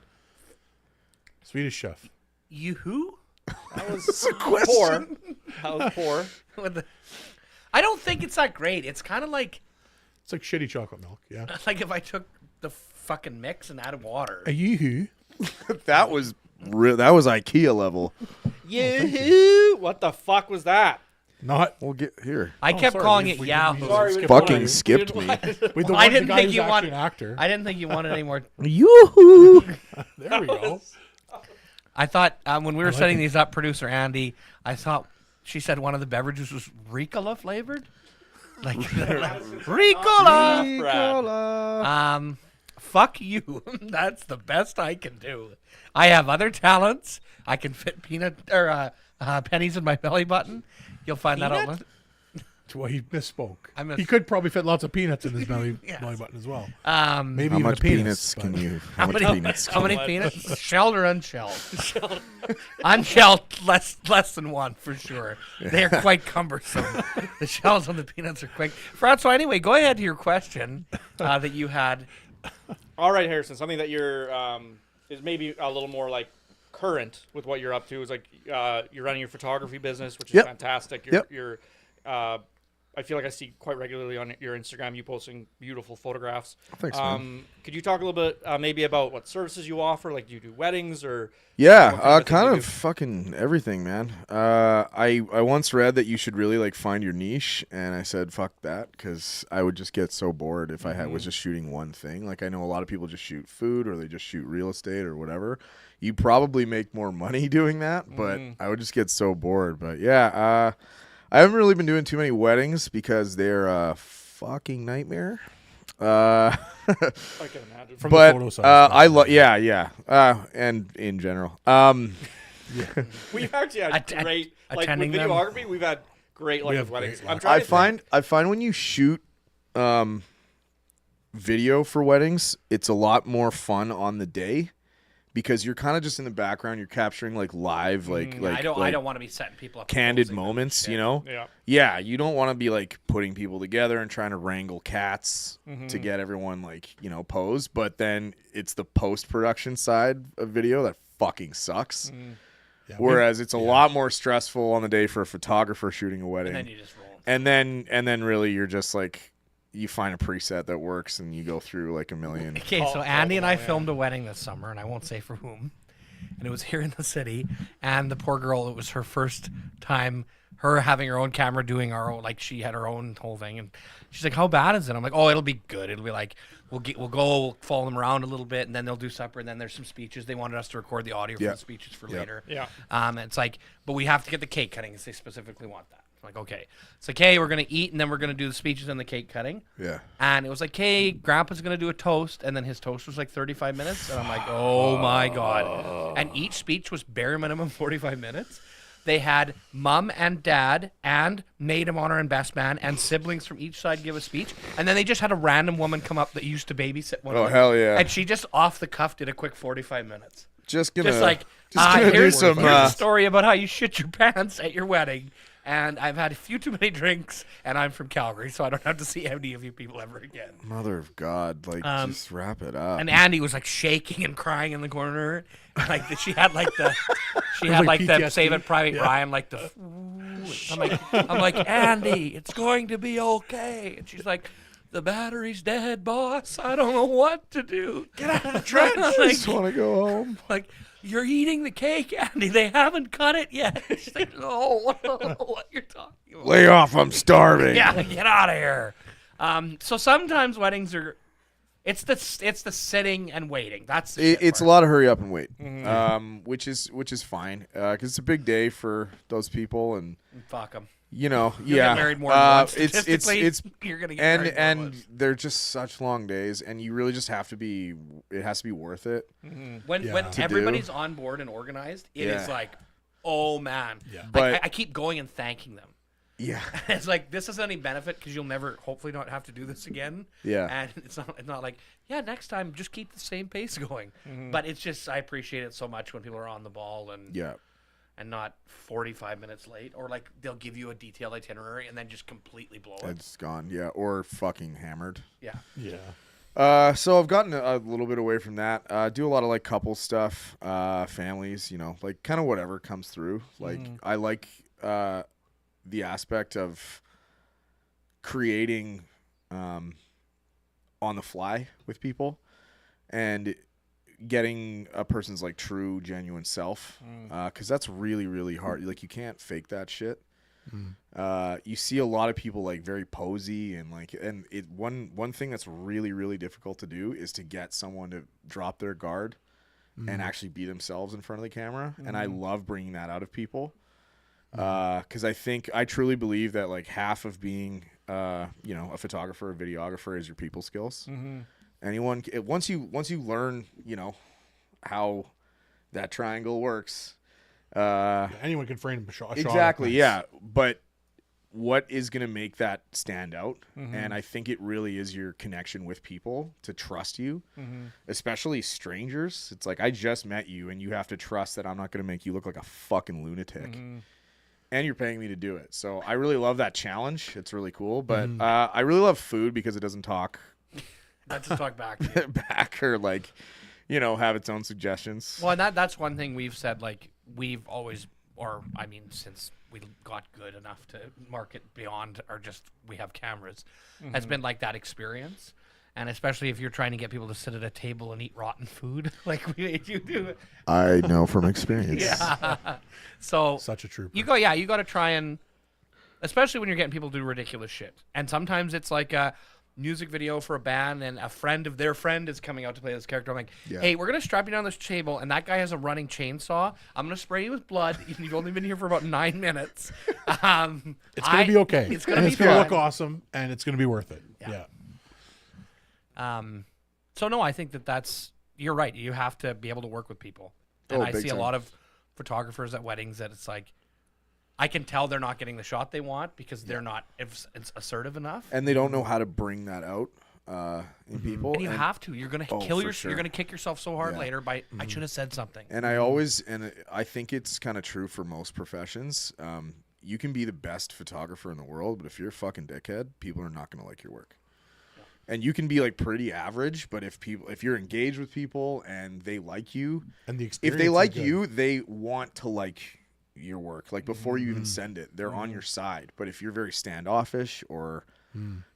Swedish chef. Yoo-hoo? That was poor. That was poor. I don't think it's that great. It's kind of like It's like shitty chocolate milk. Yeah. if I took the fucking mix and added water. A yoo-hoo. That was that was IKEA level. Yoo-hoo! What the fuck was that? Not. We'll get here. I kept sorry, calling we- it we- Yahoo. we- Sorry, Skip Fucking over. skipped me. Wait, the Well, one I the didn't guy think who's you actually want- an actor. I didn't think you wanted any more. Yoo-hoo! There we go. I thought when we were like setting it. these up, producer Andy, I thought she said one of the beverages was Ricola flavored. Like Ricola. Fuck you. That's the best I can do. I have other talents. I can fit peanut or pennies in my belly button. You'll find that out. Well, he misspoke. I He could probably fit lots of peanuts in his belly, Yes. belly button as well. Maybe Maybe How even much a penis. peanuts can but- you? how much many peanuts? How many peanuts? Shelled or unshelled? Unshelled, less than one for sure. They are quite cumbersome. The shells on the peanuts are quick. Francois, anyway, go ahead to your question that you had. All right, Harrison. Something that you're is maybe a little more like current with what you're up to is like you're running your photography business, which is Yep. fantastic. Yep. You're I feel like I see quite regularly on your Instagram you posting beautiful photographs. Thanks, man. Could you talk a little bit maybe about what services you offer? Like, do you do weddings or? Yeah, what kind of kind thing you of do? fucking everything, man. I once read that you should really like find your niche, and I said fuck that because I would just get so bored if I was just shooting one thing. Like I know a lot of people just shoot food or they just shoot real estate or whatever. You probably make more money doing that, but I would just get so bored. But yeah, I haven't really been doing too many weddings because they're a fucking nightmare. I can imagine. From But the photo side. I love, yeah, and in general, We've actually had great like with attending them. videography. We've had great like have with weddings. great I'm luck. trying to think. I find when you shoot video for weddings, it's a lot more fun on the day because you're kind of just in the background. You're capturing like live, like I don't want to be setting people up. candid proposing them and moments, shit. you know? Yeah. Yeah, you don't want to be like putting people together and trying to wrangle cats to get everyone like, you know, posed, but then it's the post-production side of video that fucking sucks. Yeah, Whereas it's a lot more stressful on the day for a photographer shooting a wedding. And then you just roll. And then really you're just like you find a preset that works and you go through like a million. Okay, so Andy and I filmed a wedding this summer, and I won't say for whom. And it was here in the city, and the poor girl, it was her first time, her having her own camera, doing our own, like she had her own whole thing, and she's like, "How bad is it?" I'm like, "Oh, it'll be good. It'll be like we'll follow them around a little bit, and then they'll do supper, and then there's some speeches. They wanted us to record the audio for the speeches for later. Yeah. And it's like, but we have to get the cake cutting because they specifically want that. I'm like, okay, it's like, hey, we're gonna eat, and then we're gonna do the speeches and the cake cutting. Yeah. And it was like, hey, Grandpa's going to do a toast. And then his toast was like 35 minutes. And I'm like, oh, my God. And each speech was bare minimum 45 minutes. They had mom and dad and maid of honor and best man and siblings from each side give a speech. And then they just had a random woman come up that used to babysit one Oh, of them. hell yeah. And she just off the cuff did a quick 45 minutes. Just gonna Here's do some a story about how you shit your pants at your wedding. And I've had a few too many drinks, and I'm from Calgary, so I don't have to see any of you people ever again. mother of God, like just wrap it up. And Andy was like shaking and crying in the corner, like she had like the like the PTSD. Save It Private Ryan like the. I'm like Andy, it's going to be okay, and she's like, the battery's dead, boss. I don't know what to do. Get out of the trench. I just want to go home. Like, you're eating the cake, Andy. They haven't cut it yet. She's like, no, I don't know what you're talking about. Lay off, I'm starving. Yeah, get out of here. So sometimes weddings are, it's the sitting and waiting. That's the shit It's a part. lot of hurry up and wait, which is fine because it's a big day for those people, and Fuck them. you know, You'll yeah, get married more than once. it's Statistically, you're gonna get married more than once. they're just such long days, and you really just have to be. It has to be worth it. When Yeah. when To everybody's on board and organized, it is Yeah. like, oh man. Yeah. But- I keep going and thanking them. Yeah. It's like, this isn't any benefit because you'll never, hopefully, not have to do this again. Yeah. And it's not like, yeah, next time just keep the same pace going. But it's just, I appreciate it so much when people are on the ball and not 45 minutes late, or like they'll give you a detailed itinerary and then just completely blow it. It's gone. Yeah, or fucking hammered. Yeah. So I've gotten a little bit away from that. Do a lot of like couple stuff, families, like kind of whatever comes through. Like I like the aspect of creating on the fly with people and getting a person's like true, genuine self, because that's really, really hard. Like you can't fake that shit. You see a lot of people like very posy and one thing that's really, really difficult to do is to get someone to drop their guard and actually be themselves in front of the camera. And I love bringing that out of people. Because I truly believe that like half of being, a photographer or videographer is your people skills. Once you learn, how that triangle works, anyone can frame a shot. Exactly. Yeah. But what is going to make that stand out? And I think it really is your connection with people to trust you, especially strangers. It's like, I just met you and you have to trust that I'm not going to make you look like a fucking lunatic. And you're paying me to do it. So I really love that challenge. It's really cool. But I really love food because it doesn't talk. Not to talk back to you. back or like, have its own suggestions. Well, and that's one thing we've said, like, we've always, since we got good enough to market beyond or just we have cameras, has been like that experience. And especially if you're trying to get people to sit at a table and eat rotten food, like we made you do. I know from experience. Yeah. So such a trooper. You got to try and, especially when you're getting people to do ridiculous shit. And sometimes it's like a music video for a band and a friend of their friend is coming out to play this character. I'm like, hey, we're going to strap you down this table and that guy has a running chainsaw. I'm going to spray you with blood. You've only been here for about 9 minutes. It's going to be okay. It's going to be It's going to look awesome and it's going to be worth it. Yeah. So no, I think you're right. You have to be able to work with people. And I see a lot of photographers at weddings that it's like, I can tell they're not getting the shot they want because they're not it's assertive enough. And they don't know how to bring that out in people. And you have to. You're going to you're going to kick yourself so hard later by, I should have said something. And I think it's kind of true for most professions. You can be the best photographer in the world, but if you're a fucking dickhead, people are not going to like your work. And you can be like pretty average, but if you're engaged with people and they like you, and if they like you, they want to like your work. Like before you even send it, they're on your side. But if you're very standoffish or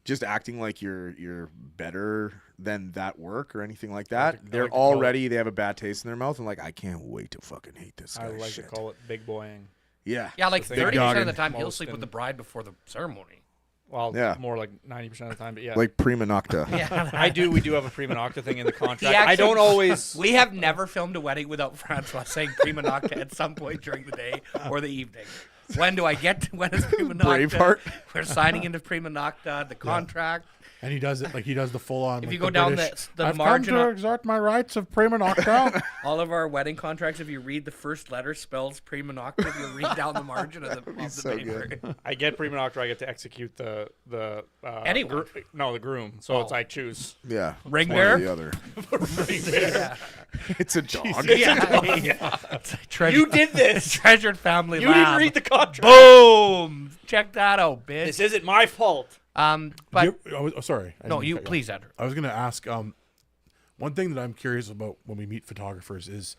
just acting like you're better than that work or anything like that, they have a bad taste in their mouth and like, I can't wait to fucking hate this guy. I like to call it big boying. Yeah. Yeah, like 30% of the time he'll sleep with the bride before the ceremony. Well, more like 90% of the time, but yeah. Like prima nocta. Yeah, we do have a prima nocta thing in the contract. Actually, I don't always. We have never filmed a wedding without Francois saying prima nocta at some point during the day or the evening. When is prima nocta? Braveheart? We're signing into prima nocta, the contract. And he does it like he does the full on. If like you go down British, the I've margin, come to exert my rights of prima nocta. all of our wedding contracts, if you read the first letter, spells prima nocta. If you read down the margin of the paper. Good. I get prima nocta. I get to execute the anyone. The groom. So it's I choose. Yeah. Ring one bearer? or the other. Yeah. It's a dog. You did this. Treasured family. You didn't read the contract. Boom. Check that out, bitch. This isn't my fault. But sorry. No, you please, Andrew. I was going to ask. One thing that I'm curious about when we meet photographers is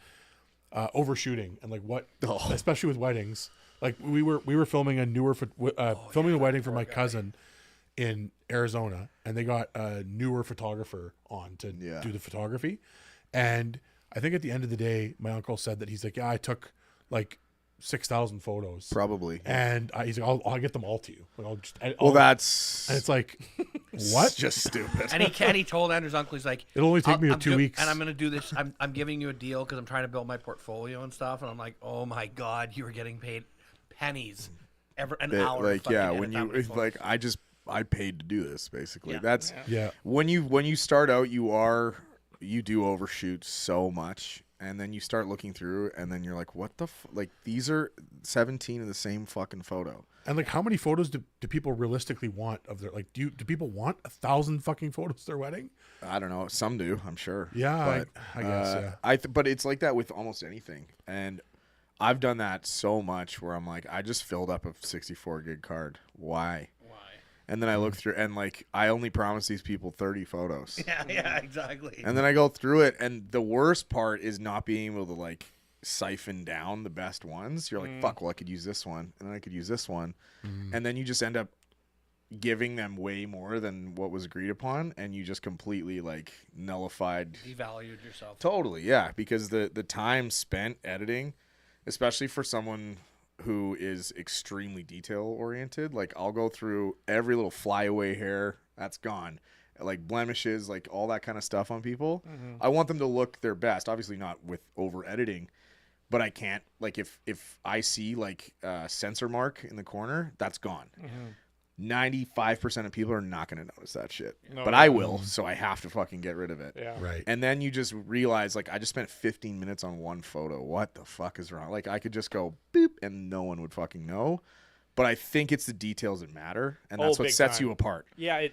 overshooting and like what, especially with weddings. Like we were filming filming a wedding for my cousin in Arizona, and they got a newer photographer on to do the photography. And I think at the end of the day, my uncle said that he's like, I took like 6,000 photos probably, and he's like, I'll get them all to you. Like, that's and it's like, what? It's just stupid. And he told Andrew's uncle, he's like, it'll only take me 2 weeks, and I'm gonna do this. I'm giving you a deal because I'm trying to build my portfolio and stuff. And I'm like, oh my god, you were getting paid pennies an hour. Like when you like, I paid to do this basically. Yeah. That's when you start out, you do overshoot so much. and then you start looking through, and then you're like, what the like these are 17 of the same fucking photo. And like, how many photos do people realistically want of their, like, do people want 1,000 fucking photos of their wedding? I don't know. Some do, I'm sure. Yeah, but, I guess. Yeah. But it's like that with almost anything, and I've done that so much where I'm like, I just filled up a 64 gig card. Why? And then I look through, and like, I only promised these people 30 photos. Yeah, exactly. And then I go through it, and the worst part is not being able to like siphon down the best ones. You're like, fuck, well, I could use this one, and then I could use this one. And then you just end up giving them way more than what was agreed upon, and you just completely like nullified. Devalued yourself. Totally, yeah, because the time spent editing, especially for someone who is extremely detail oriented, like I'll go through every little flyaway hair that's gone, like blemishes, like all that kind of stuff on people. I want them to look their best, obviously not with over editing, but I can't, like if I see like a sensor mark in the corner, that's gone. 95% of people are not going to notice that shit, but I will, so I have to fucking get rid of it. Yeah. Right. And then you just realize, like, I just spent 15 minutes on one photo. What the fuck is wrong? Like, I could just go boop and no one would fucking know. But I think it's the details that matter, and that's what sets you apart. Yeah,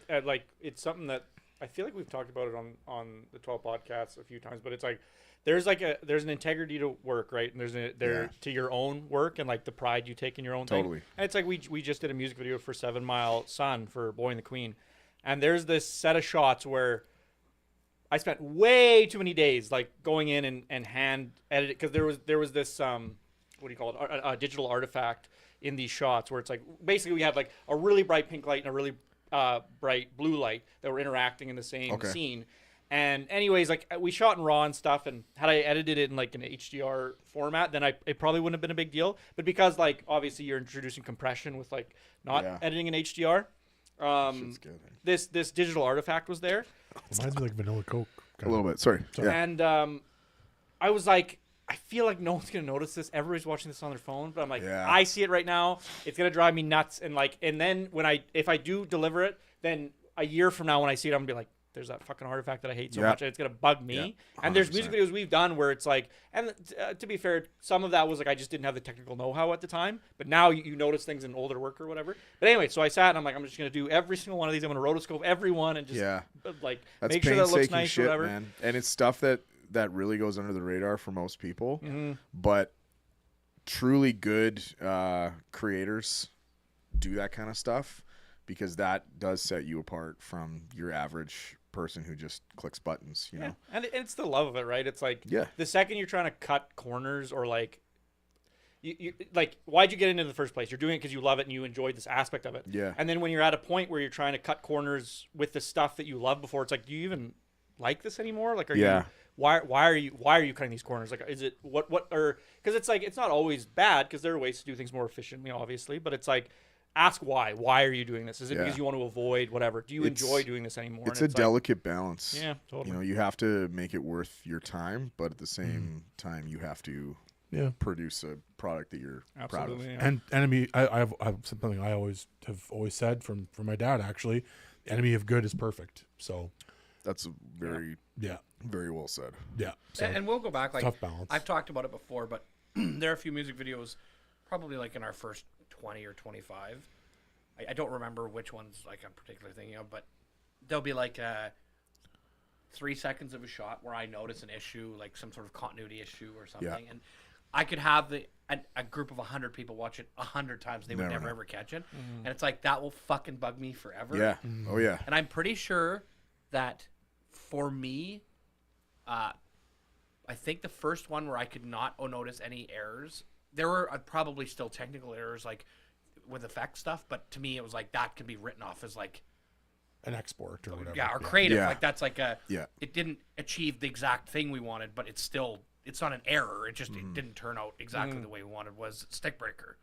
it's something that I feel like we've talked about it on the 12 podcasts a few times, but it's like there's an integrity to work, right? And there's to your own work and like the pride you take in your own thing. Totally. And it's like we just did a music video for 7 Mile Sun for Boy and the Queen, and there's this set of shots where I spent way too many days like going in and hand edit it, because there was this what do you call it, a digital artifact in these shots where it's like basically we had like a really bright pink light and a really bright blue light that were interacting in the same scene. And anyways, like we shot in RAW and stuff, and had I edited it in like an HDR format, then it probably wouldn't have been a big deal. But because like obviously you're introducing compression with like not editing in HDR, this digital artifact was there. Reminds me like vanilla Coke. A little bit. Sorry. Yeah. And I was like, I feel like no one's gonna notice this. Everybody's watching this on their phone, but I'm like, I see it right now. It's gonna drive me nuts. And then if I do deliver it, then a year from now when I see it, I'm gonna be like, there's that fucking artifact that I hate so much, and it's gonna bug me. Yeah, and there's music videos we've done where it's like, and to be fair, some of that was like I just didn't have the technical know-how at the time. But now you notice things in older work or whatever. But anyway, so I sat and I'm like, I'm just gonna do every single one of these. I'm gonna rotoscope every one and just like that's make sure that it looks nice shit, or whatever. Man. And it's stuff that really goes under the radar for most people. But truly good creators do that kind of stuff, because that does set you apart from your average person who just clicks buttons, you know. And it's the love of it, right? It's like the second you're trying to cut corners or like you like, why'd you get into it in the first place? You're doing it because you love it and you enjoyed this aspect of it. Yeah. And then when you're at a point where you're trying to cut corners with the stuff that you loved before, it's like, do you even like this anymore? Like, are you why are you cutting these corners? Like, is it what or because it's like, it's not always bad, because there are ways to do things more efficiently, obviously, but it's like, ask why. Why are you doing this? Is it because you want to avoid whatever? Do you enjoy doing this anymore? It's a delicate balance. Yeah, totally. You know, you have to make it worth your time, but at the same time, you have to produce a product that you're proud of. Yeah. And enemy, I have something I have always said from my dad, actually. The enemy of good is perfect. So that's very very well said. Yeah. So and we'll go back, like, tough balance. I've talked about it before, but there are a few music videos, probably like in our first 20 or 25. I don't remember which ones like I'm particularly thinking of, but there'll be like 3 seconds of a shot where I notice an issue, like some sort of continuity issue or something, and I could have a group of 100 people watch it 100 times, they would never ever catch it, and it's like, that will fucking bug me forever. Yeah. Oh yeah. And I'm pretty sure that for me, I think the first one where I could not notice any errors, there were probably still technical errors like with effect stuff, but to me it was like, that can be written off as like an export or whatever. Yeah, or creative. Yeah. Like, that's like Yeah. it didn't achieve the exact thing we wanted, but it's not an error. It just it didn't turn out exactly the way we wanted. Was Stick Breaker.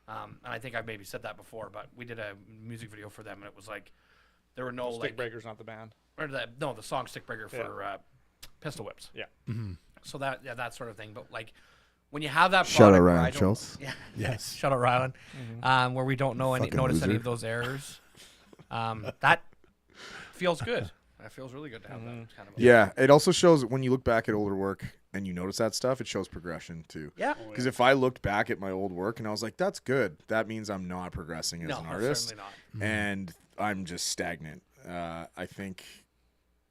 And I think I've maybe said that before, but we did a music video for them, and it was like, there were no Stick Breaker's not the band. Or the song Stick Breaker for Pistol Whips. Yeah. So that sort of thing. But like, when you have that product, Shout out where Ryan I don't- Schultz. Yeah. Yes. Shout out Rylan. Where we don't know Fucking notice any loser. of those errors. That feels good. It feels really good to have that kind of. Yeah, it also shows when you look back at older work and you notice that stuff, it shows progression too. Yeah. Because if I looked back at my old work and I was like, that's good, that means I'm not progressing as an artist. Certainly not. And I'm just stagnant. I think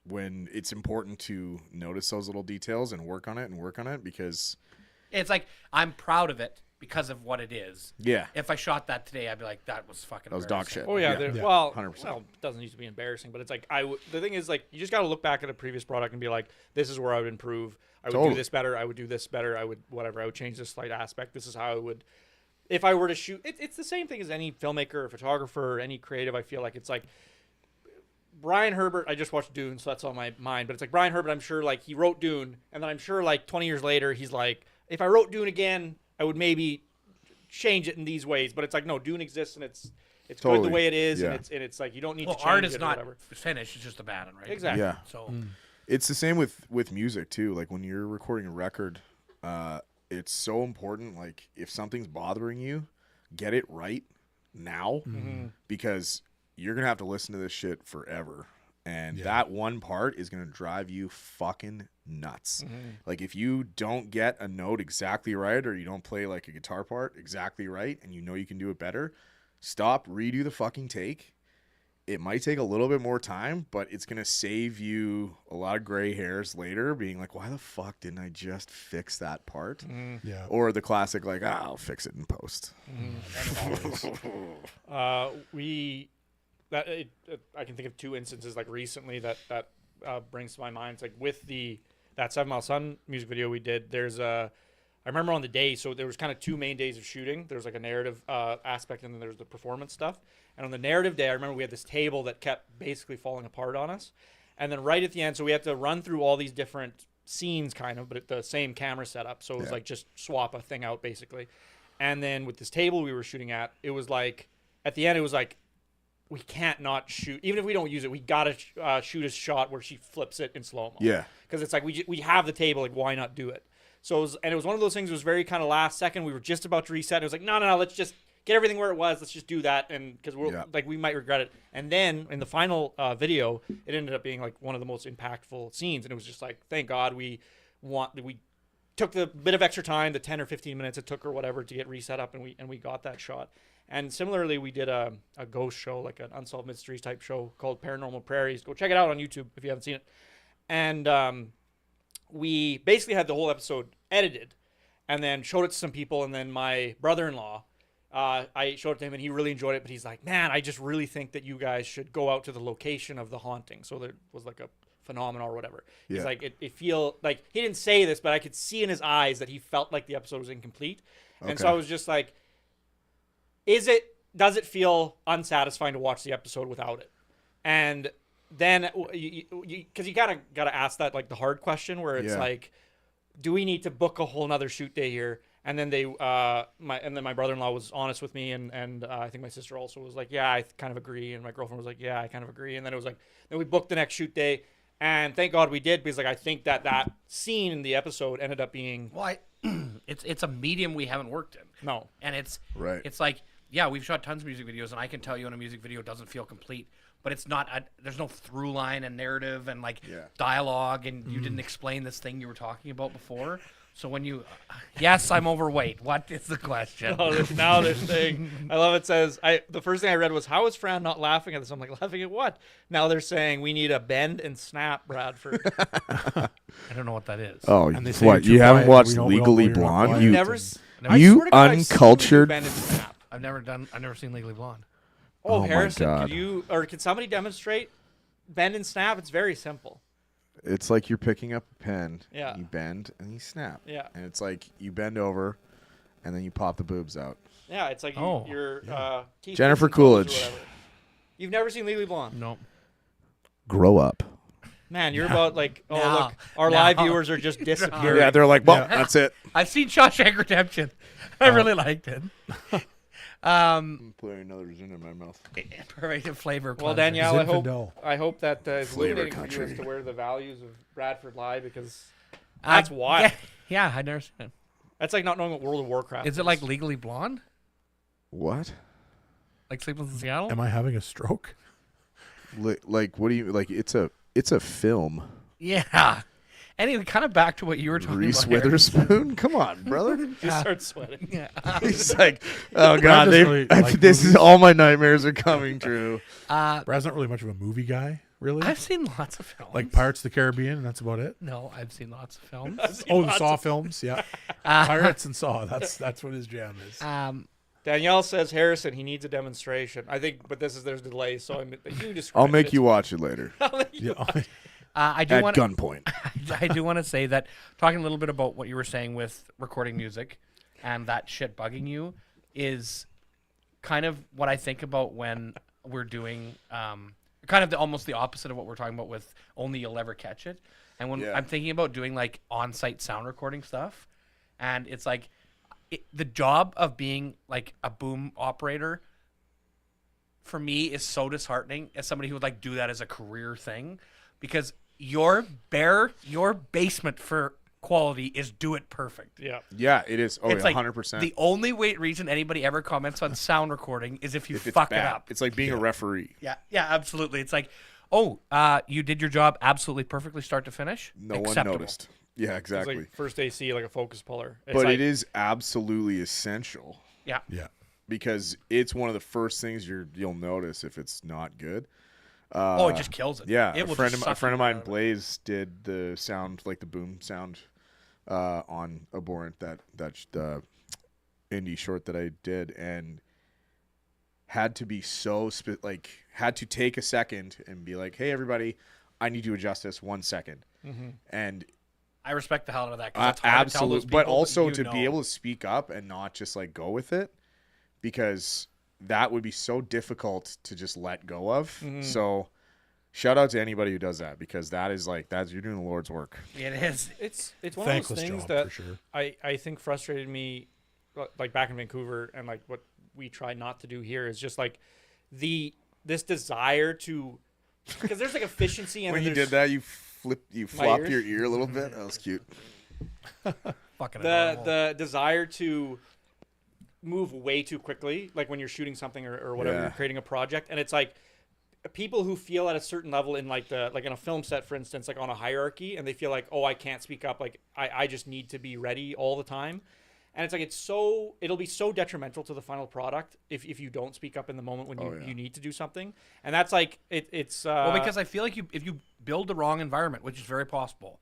when it's important to notice those little details and work on it because It's like, I'm proud of it because of what it is. yeah, If I shot that today, I'd be like, that was fucking that was dog embarrassing. shit. Oh yeah, Yeah. well, 100%. well, it doesn't need to be embarrassing, but it's like the thing is like you just got to look back at a previous product and be like, this is where I would improve. I would Totally. do this better. I would do this better. I would whatever. I would change this slight aspect. This is how I would. If I were to shoot, it's the same thing as any filmmaker or photographer or any creative. I feel like it's like Brian Herbert. I just watched Dune, so that's on my mind. But it's like Brian Herbert. I'm sure like he wrote Dune, and then I'm sure like 20 years later he's like, if I wrote Dune again, I would maybe change it in these ways. But it's like no, Dune exists and it's Totally. good the way it is, Yeah. and it's like you don't need Well, to change art it is or not whatever. finished; it's just abandoned, right? Exactly. Yeah. So It's the same with music too. Like when you're recording a record, it's so important. Like if something's bothering you, get it right now because you're gonna have to listen to this shit forever. And that one part is gonna drive you fucking nuts. Like if you don't get a note exactly right, or you don't play like a guitar part exactly right, and you know you can do it better, stop, redo the fucking take. It might take a little bit more time, but it's going to save you a lot of gray hairs later being like, why the fuck didn't I just fix that part? Yeah. Or the classic, like, I'll fix it in post. I can think of two instances like recently that brings to my mind. It's like with that 7 Mile Sun music video we did, I remember on the day, so there was kind of two main days of shooting. There was like a narrative aspect, and then there was the performance stuff. And on the narrative day, I remember we had this table that kept basically falling apart on us. And then right at the end, so we had to run through all these different scenes kind of, but at the same camera setup. So it was like just swap a thing out basically. And then with this table we were shooting at, it was like, at the end it was like, we can't not shoot. Even if we don't use it, we got to shoot a shot where she flips it in slow-mo. Yeah. Because it's like, we have the table, like why not do it? So it was one of those things. It was very kind of last second. We were just about to reset. It was like, no, let's just get everything where it was. Let's just do that, and because we're like we might regret it. And then in the final video, it ended up being like one of the most impactful scenes, and it was just like, thank God we took the bit of extra time, the 10 or 15 minutes it took or whatever to get reset up, and we got that shot. And similarly, we did a ghost show, like an unsolved mysteries type show called Paranormal Prairies. Go check it out on YouTube if you haven't seen it. And we basically had the whole episode edited and then showed it to some people. And then my brother-in-law, I showed it to him and he really enjoyed it. But he's like, man, I just really think that you guys should go out to the location of the haunting. So there was like a phenomenon or whatever. He's like, it feel like, he didn't say this, but I could see in his eyes that he felt like the episode was incomplete. And so I was just like, does it feel unsatisfying to watch the episode without it? And then, because you kind of got to ask that, like the hard question where it's like, do we need to book a whole nother shoot day here? And then my brother-in-law was honest with me, and I think my sister also was like, yeah, I kind of agree. And my girlfriend was like, yeah, I kind of agree. And then it was like, then we booked the next shoot day, and thank God we did, because like I think that scene in the episode ended up being it's a medium we haven't worked in. No, and it's right. It's like, yeah, we've shot tons of music videos, and I can tell you when a music video doesn't feel complete. But it's not. There's no through line and narrative and like dialogue, and you didn't explain this thing you were talking about before. So when you, yes, I'm overweight. What is the question? Now they're saying, I love it. Says the first thing I read was, how is Fran not laughing at this? I'm like, laughing at what? Now they're saying we need a bend and snap, Bradford. I don't know what that is. Oh, And they say what? you're You haven't quiet, watched we don't Legally know you're not Blonde? quiet. You never. you uncultured. Bend and snap. I've never seen Legally Blonde. Oh, my Harrison, God. can somebody demonstrate bend and snap? It's very simple. It's like you're picking up a pen. Yeah. You bend and you snap. Yeah. And it's like you bend over, and then you pop the boobs out. Yeah, it's like your teeth Jennifer and toes or Coolidge. whatever. You've never seen Legally Blonde? No. Grow up. Man, you're about like, look, our live viewers are just disappearing. Yeah, they're like, well, that's it. I've seen Shawshank Redemption. I really liked it. I'm putting another zin in my mouth. Perfect flavor. Well, cleanser. Danielle, I hope that is Flavor illuminating for you as country. to where the values of Bradford lie, because that's wild. Yeah, I'd never seen it. That's like not knowing what World of Warcraft Is it like Legally Blonde? What? Like Sleepless in Seattle? Am I having a stroke? Like, what do you like? It's It's a film. Yeah. Anyway, kind of back to what you were talking Reese about. Harris. Witherspoon? Come on, brother. Just start sweating. Yeah. He's like, oh, God. doesn't really like This is movies. all my nightmares are coming true. Brad's not really much of a movie guy, really. I've seen lots of films. Like Pirates of the Caribbean, and that's about it. No, I've seen lots of films. Oh, the Saw films, yeah. Pirates and Saw. That's what his jam is. Danielle says Harrison, he needs a demonstration. I think, but there's a delay, so you just. I'll make you watch it later. Yeah. I do At want gunpoint. I do want to say that talking a little bit about what you were saying with recording music and that shit bugging you is kind of what I think about when we're doing kind of almost the opposite of what we're talking about with only you'll ever catch it. And when I'm thinking about doing like on-site sound recording stuff, and it's like the job of being like a boom operator for me is so disheartening as somebody who would like do that as a career thing, because your basement for quality is do it perfect. Yeah. Yeah, it is. Oh, It's yeah, like 100%. the only reason anybody ever comments on sound recording is if you If it's fuck bad. it up. It's like being a referee. Yeah, absolutely. It's like, you did your job absolutely perfectly start to finish. No Acceptable. one noticed. Yeah, It's exactly. like first AC, like a focus puller. It's But like, it is absolutely essential Yeah. Yeah. because it's one of the first things you'll notice if it's not good. It just kills it. Yeah, It a will friend just of suck mine, you right out of it. Blaze, did the sound, like the boom sound, on Abhorrent, that indie short that I did, and had to be so had to take a second and be like, "Hey, everybody, I need to adjust this 1 second," and I respect the hell out of that. 'Cause it's hard to tell those absolutely, but people, also you to know. be able to speak up and not just like go with it, because that would be so difficult to just let go of. So shout out to anybody who does that, because that's you're doing the Lord's work. It is. it's one Thankless of those things job, that for sure. I think frustrated me, like back in Vancouver, and like what we try not to do here is just like this desire to, because there's like efficiency and When then you there's did that, you flopped ears? your ear a little bit. That was cute. Fucking adorable. the desire to move way too quickly, like when you're shooting something or whatever, Yeah. you're creating a project, and it's like people who feel at a certain level in like in a film set, for instance, like on a hierarchy, and they feel like, oh, I can't speak up, like I just need to be ready all the time. And it's like it'll be so detrimental to the final product if you don't speak up in the moment when you need to do something. And that's like it's Well, because I feel like if you build the wrong environment, which is very possible,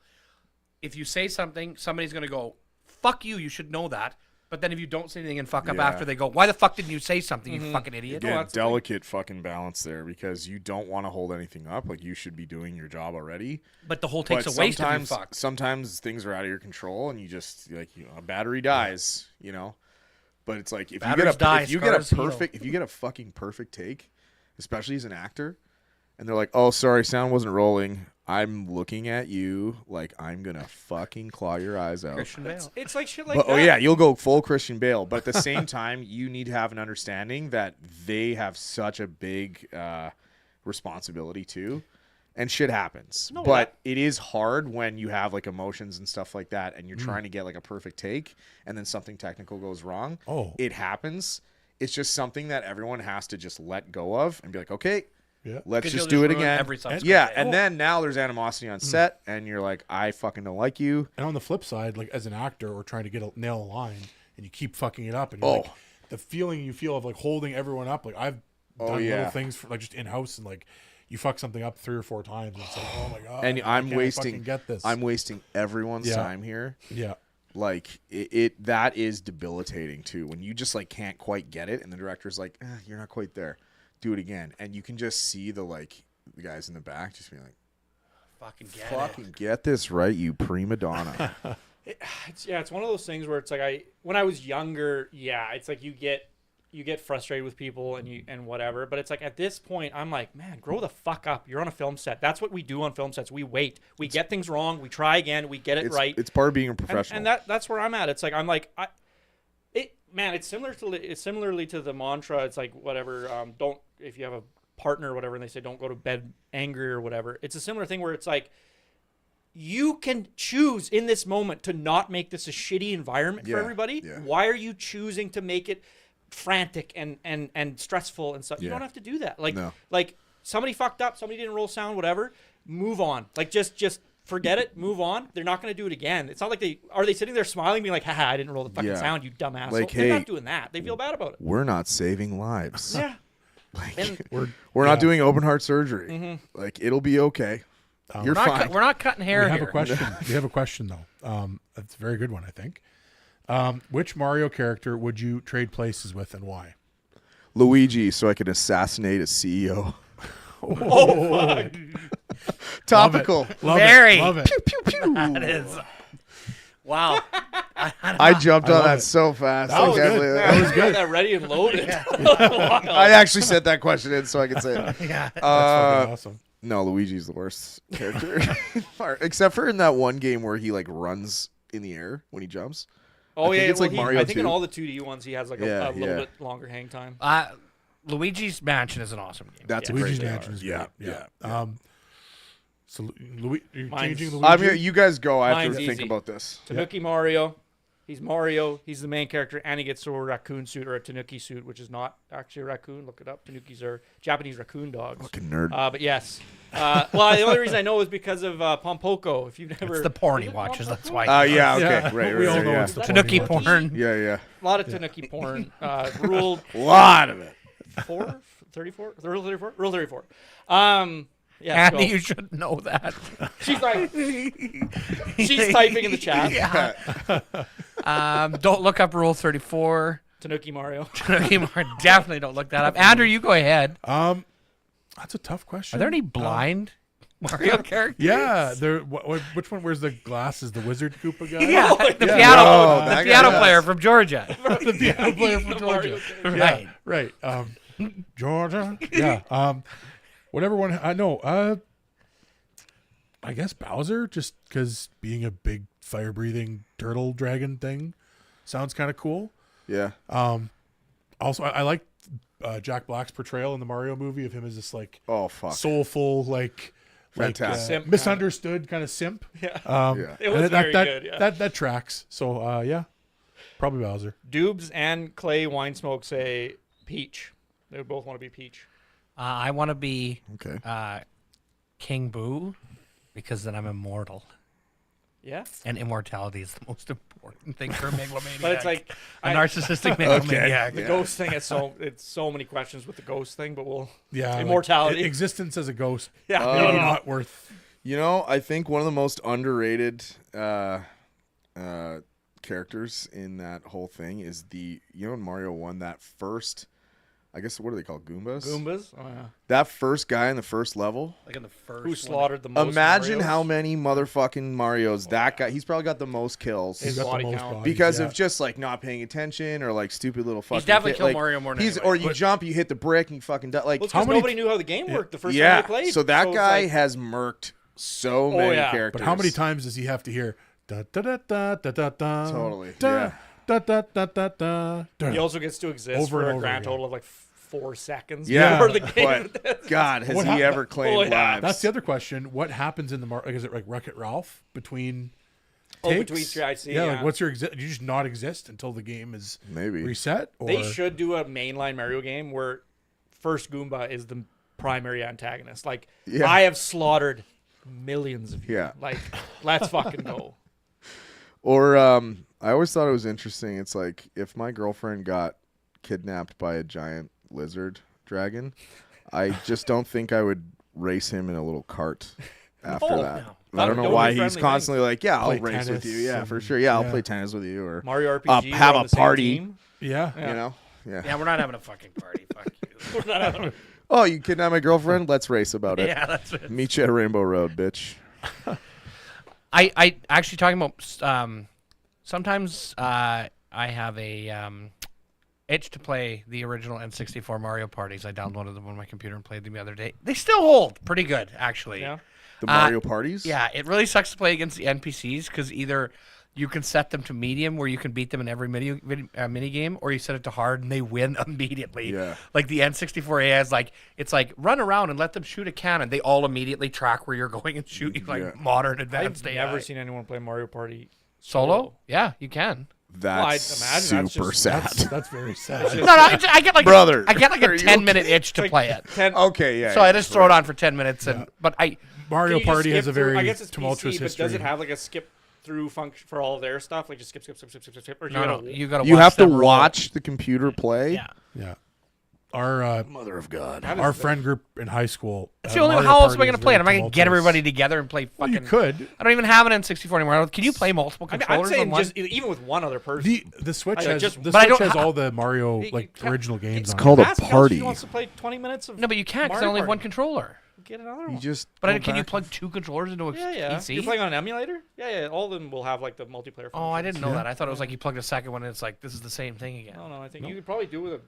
if you say something, somebody's going to go, fuck you, you should know that. But then if you don't say anything and fuck up Yeah. after, they go, why the fuck didn't you say something, you fucking idiot? Again, that's the thing. delicate fucking balance there, because you don't want to hold anything up. Like, you should be doing your job already. But the whole takes But a waste of you fuck. sometimes things are out of your control, and you just a battery dies, But it's like if Batteries die, you get a scars heal. perfect, if you get a fucking perfect take, especially as an actor, and they're like, "Oh, sorry, sound wasn't rolling." I'm looking at you like I'm gonna fucking claw your eyes out. Christian Bale. it's like shit like But, that. oh yeah, you'll go full Christian Bale. But at the same time, you need to have an understanding that they have such a big responsibility too, and shit happens. No, but it is hard when you have like emotions and stuff like that, and you're trying to get like a perfect take, and then something technical goes wrong. Oh. It happens. It's just something that everyone has to just let go of and be like, okay, Yeah. let's 'Cause just you'll do it ruin again. every subsequent Yeah, day. and then now there's animosity on set, and you're like, I fucking don't like you. And on the flip side, like as an actor or trying to nail a line, and you keep fucking it up, and you're like, the feeling you feel of like holding everyone up. Like I've done little things for like just in house, and like you fuck something up 3 or 4 times, and it's like, oh my god. And why I'm can't I fucking wasting get this. I'm wasting everyone's Yeah. time here. Yeah. Like it that is debilitating too, when you just like can't quite get it, and the director's like, you're not quite there, do it again, and you can just see the guys in the back just being like, Fucking get this right, you prima donna. It's one of those things where it's like when I was younger, it's like you get frustrated with people and whatever, but it's like at this point I'm like, man, grow the fuck up. You're on a film set. That's what we do on film sets. We wait. We get things wrong. We try again. We get it right. It's part of being a professional. And that's where I'm at. It's like it's similarly to the mantra. It's like whatever. Don't, if you have a partner or whatever, and they say don't go to bed angry or whatever. It's a similar thing where it's like you can choose in this moment to not make this a shitty environment for everybody. Yeah. Why are you choosing to make it frantic and stressful and stuff? You Yeah. don't have to do that. Like No. like somebody fucked up, somebody didn't roll sound, whatever. move on. Like just forget it, move on. They're not going to do it again. It's not like they sitting there smiling, being like, haha, I didn't roll the fucking sound, you dumb asshole. Like, They're hey, not doing that. They feel bad about it. We're not saving lives. Yeah. Like, we're not doing open heart surgery. Mm-hmm. Like, it'll be okay. You're fine. We're not cutting hair We have here. a question. We have a question though. That's a very good one, I think. Which Mario character would you trade places with and why? Luigi, so I could assassinate a CEO. Oh, fuck. Topical. Love Very. it. Love it. Pew, pew, pew. That is. Wow. I jumped on that so fast. That was I can't good. believe it. That was good. That ready and loaded. I actually sent that question in so I could say it. Yeah. That's fucking awesome. No, Luigi's the worst character. Except for in that one game where he like runs in the air when he jumps. Oh, I think yeah. it's like Mario I think in 2. all the 2D ones, he has like a little bit longer hang time. Luigi's Mansion is an awesome game. That's a Luigi's great Mansion is Yeah, great. yeah. So you're Mine's- changing I'm Luigi? here. You guys go. I have Mine's to think easy. about this. Tanuki Mario. He's Mario. He's the main character, and he gets a raccoon suit or a Tanuki suit, which is not actually a raccoon. Look it up. Tanukis are Japanese raccoon dogs. Fucking nerd. But yes. Well, the only reason I know is because of Pompoko. If you've never, It's the porn he Is it watches. Pompoko? That's why. Yeah. Okay. Yeah, Right. we all Right. know Yeah. it's the Tanuki porn. porn. Yeah. A lot of Tanuki porn. Rule A lot of it. 34? Rule 34? Rule 34. Yeah, Andy, go. you should know that. She's like, she's typing in the chat. Don't look up Rule 34. Tanuki Mario. Definitely don't look that up. Andrew, you go ahead. That's a tough question. Are there any blind Mario characters? Yeah, there. Which one wears the glasses? The Wizard Koopa guy. Yeah, the Oh, piano, that the guy piano does. player from Georgia. the piano player from Georgia. Right. Right. Georgia. Yeah. Whatever one. I know. I guess Bowser, just because being a big fire-breathing turtle dragon thing sounds kind of cool. Yeah. Also, I like Jack Black's portrayal in the Mario movie of him as this like Oh fuck. soulful, like Fantastic. Simp misunderstood kind of simp. Yeah. Yeah. It was very good. Yeah. That tracks. So yeah, probably Bowser. Dubes and Clay Winesmoke say Peach. They would both want to be Peach. I want to be Okay. King Boo because then I'm immortal. Yeah. And immortality is the most important thing for a megalomaniac. But it's like a narcissistic megalomaniac. the ghost thing has so many questions with the ghost thing, but Yeah, immortality. like, existence as a ghost. Yeah. Maybe not worth. You know, I think one of the most underrated characters in that whole thing is in Mario 1, that first, I guess, what are they called? Goombas? Goombas. Oh yeah. That first guy in the first level. Like in the first Who slaughtered the most? Imagine Marios? how many motherfucking Marios that guy, he's probably got the most kills. His He's got body the most count. bodies, Because yeah. of just like not paying attention or like stupid little fucking. definitely kid. killed like, Mario more than he's anybody. or you But- jump, you hit the brick, and you fucking die. Like Well, it's How 'cause many- nobody knew how the game worked the first yeah, time they played. so that it's guy like- has murked so many yeah. characters. But how many times does he have to hear da da da da da da da? Totally, Da, yeah. Da da da da da. da. He also gets to exist Over for and a over grand again. total of like 4 seconds Yeah, before the game. but God, has What he hap- ever claimed Oh, yeah. lives? That's the other question. What happens in the like, is it like Wreck-It Ralph between? Between takes? three, I see. Yeah, Yeah, like what's your do you just not exist until the game is Maybe. reset? Or They should do a mainline Mario game where first Goomba is the primary antagonist. Like, Yeah. I have slaughtered millions of you. Yeah. Like, let's fucking go. Or I always thought it was interesting. It's like if my girlfriend got kidnapped by a giant lizard dragon, I just don't think I would race him in a little cart after No, that. no. I don't know Don't why be he's friendly constantly like, yeah, I'll Play race with tennis you. Yeah, for and- sure. Yeah, I'll yeah. play tennis with you or Mario RPG. have we're on a the same party. team. yeah. you know. Yeah. Yeah, we're not having a fucking party. Fuck you. We're not having- Oh, you kidnapped my girlfriend? Let's race about it. Yeah, that's it. Meet you at Rainbow Road, bitch. I actually talking about sometimes I have a itch to play the original N64 Mario parties. I downloaded them on my computer and played them the other day. They still hold pretty good, actually. Yeah. The Mario parties? Yeah, it really sucks to play against the NPCs because either you can set them to medium where you can beat them in every mini game, or you set it to hard and they win immediately. Yeah. Like the N64A is like, it's like run around and let them shoot a cannon. They all immediately track where you're going and shoot you like Yeah. modern I've advanced AI. never seen anyone play Mario Party Solo? Yeah, you can. That's Well, I'd imagine that's super just- sad. That's very sad. No, I get like Brother, I get like are a you 10-minute itch to play it. Okay, yeah. So I just throw it on for 10 minutes, and but Mario Can you just Party has skip a through- very I guess it's tumultuous PC, history. But does it have like a skip through function for all their stuff? Like just skip. Or do No, you you got to. You have to watch the computer play. Yeah. Yeah. Our Mother of God. our friend group in high school. That's the only. How else am I going to play it? Am I going to get everybody together and play Well, fucking? you could. I don't even have an N64 anymore. Can you play multiple I'm controllers saying on one? just even with one other person. The Switch I has just- the but I Switch don't has ha- all the Mario You like can't- original games It's on called it. a Ask Kelsey party. if he wants to play 20 minutes of No, but you can't because Mario only have Party. one controller. Get another You one. just. But go can you back. plug two controllers into a Yeah. PC? You're playing on an emulator? Yeah. All of them will have like the multiplayer. Oh, I functions. didn't know that. I thought it was like you plugged a second one and it's like this is the same thing again. No, I think you could probably do with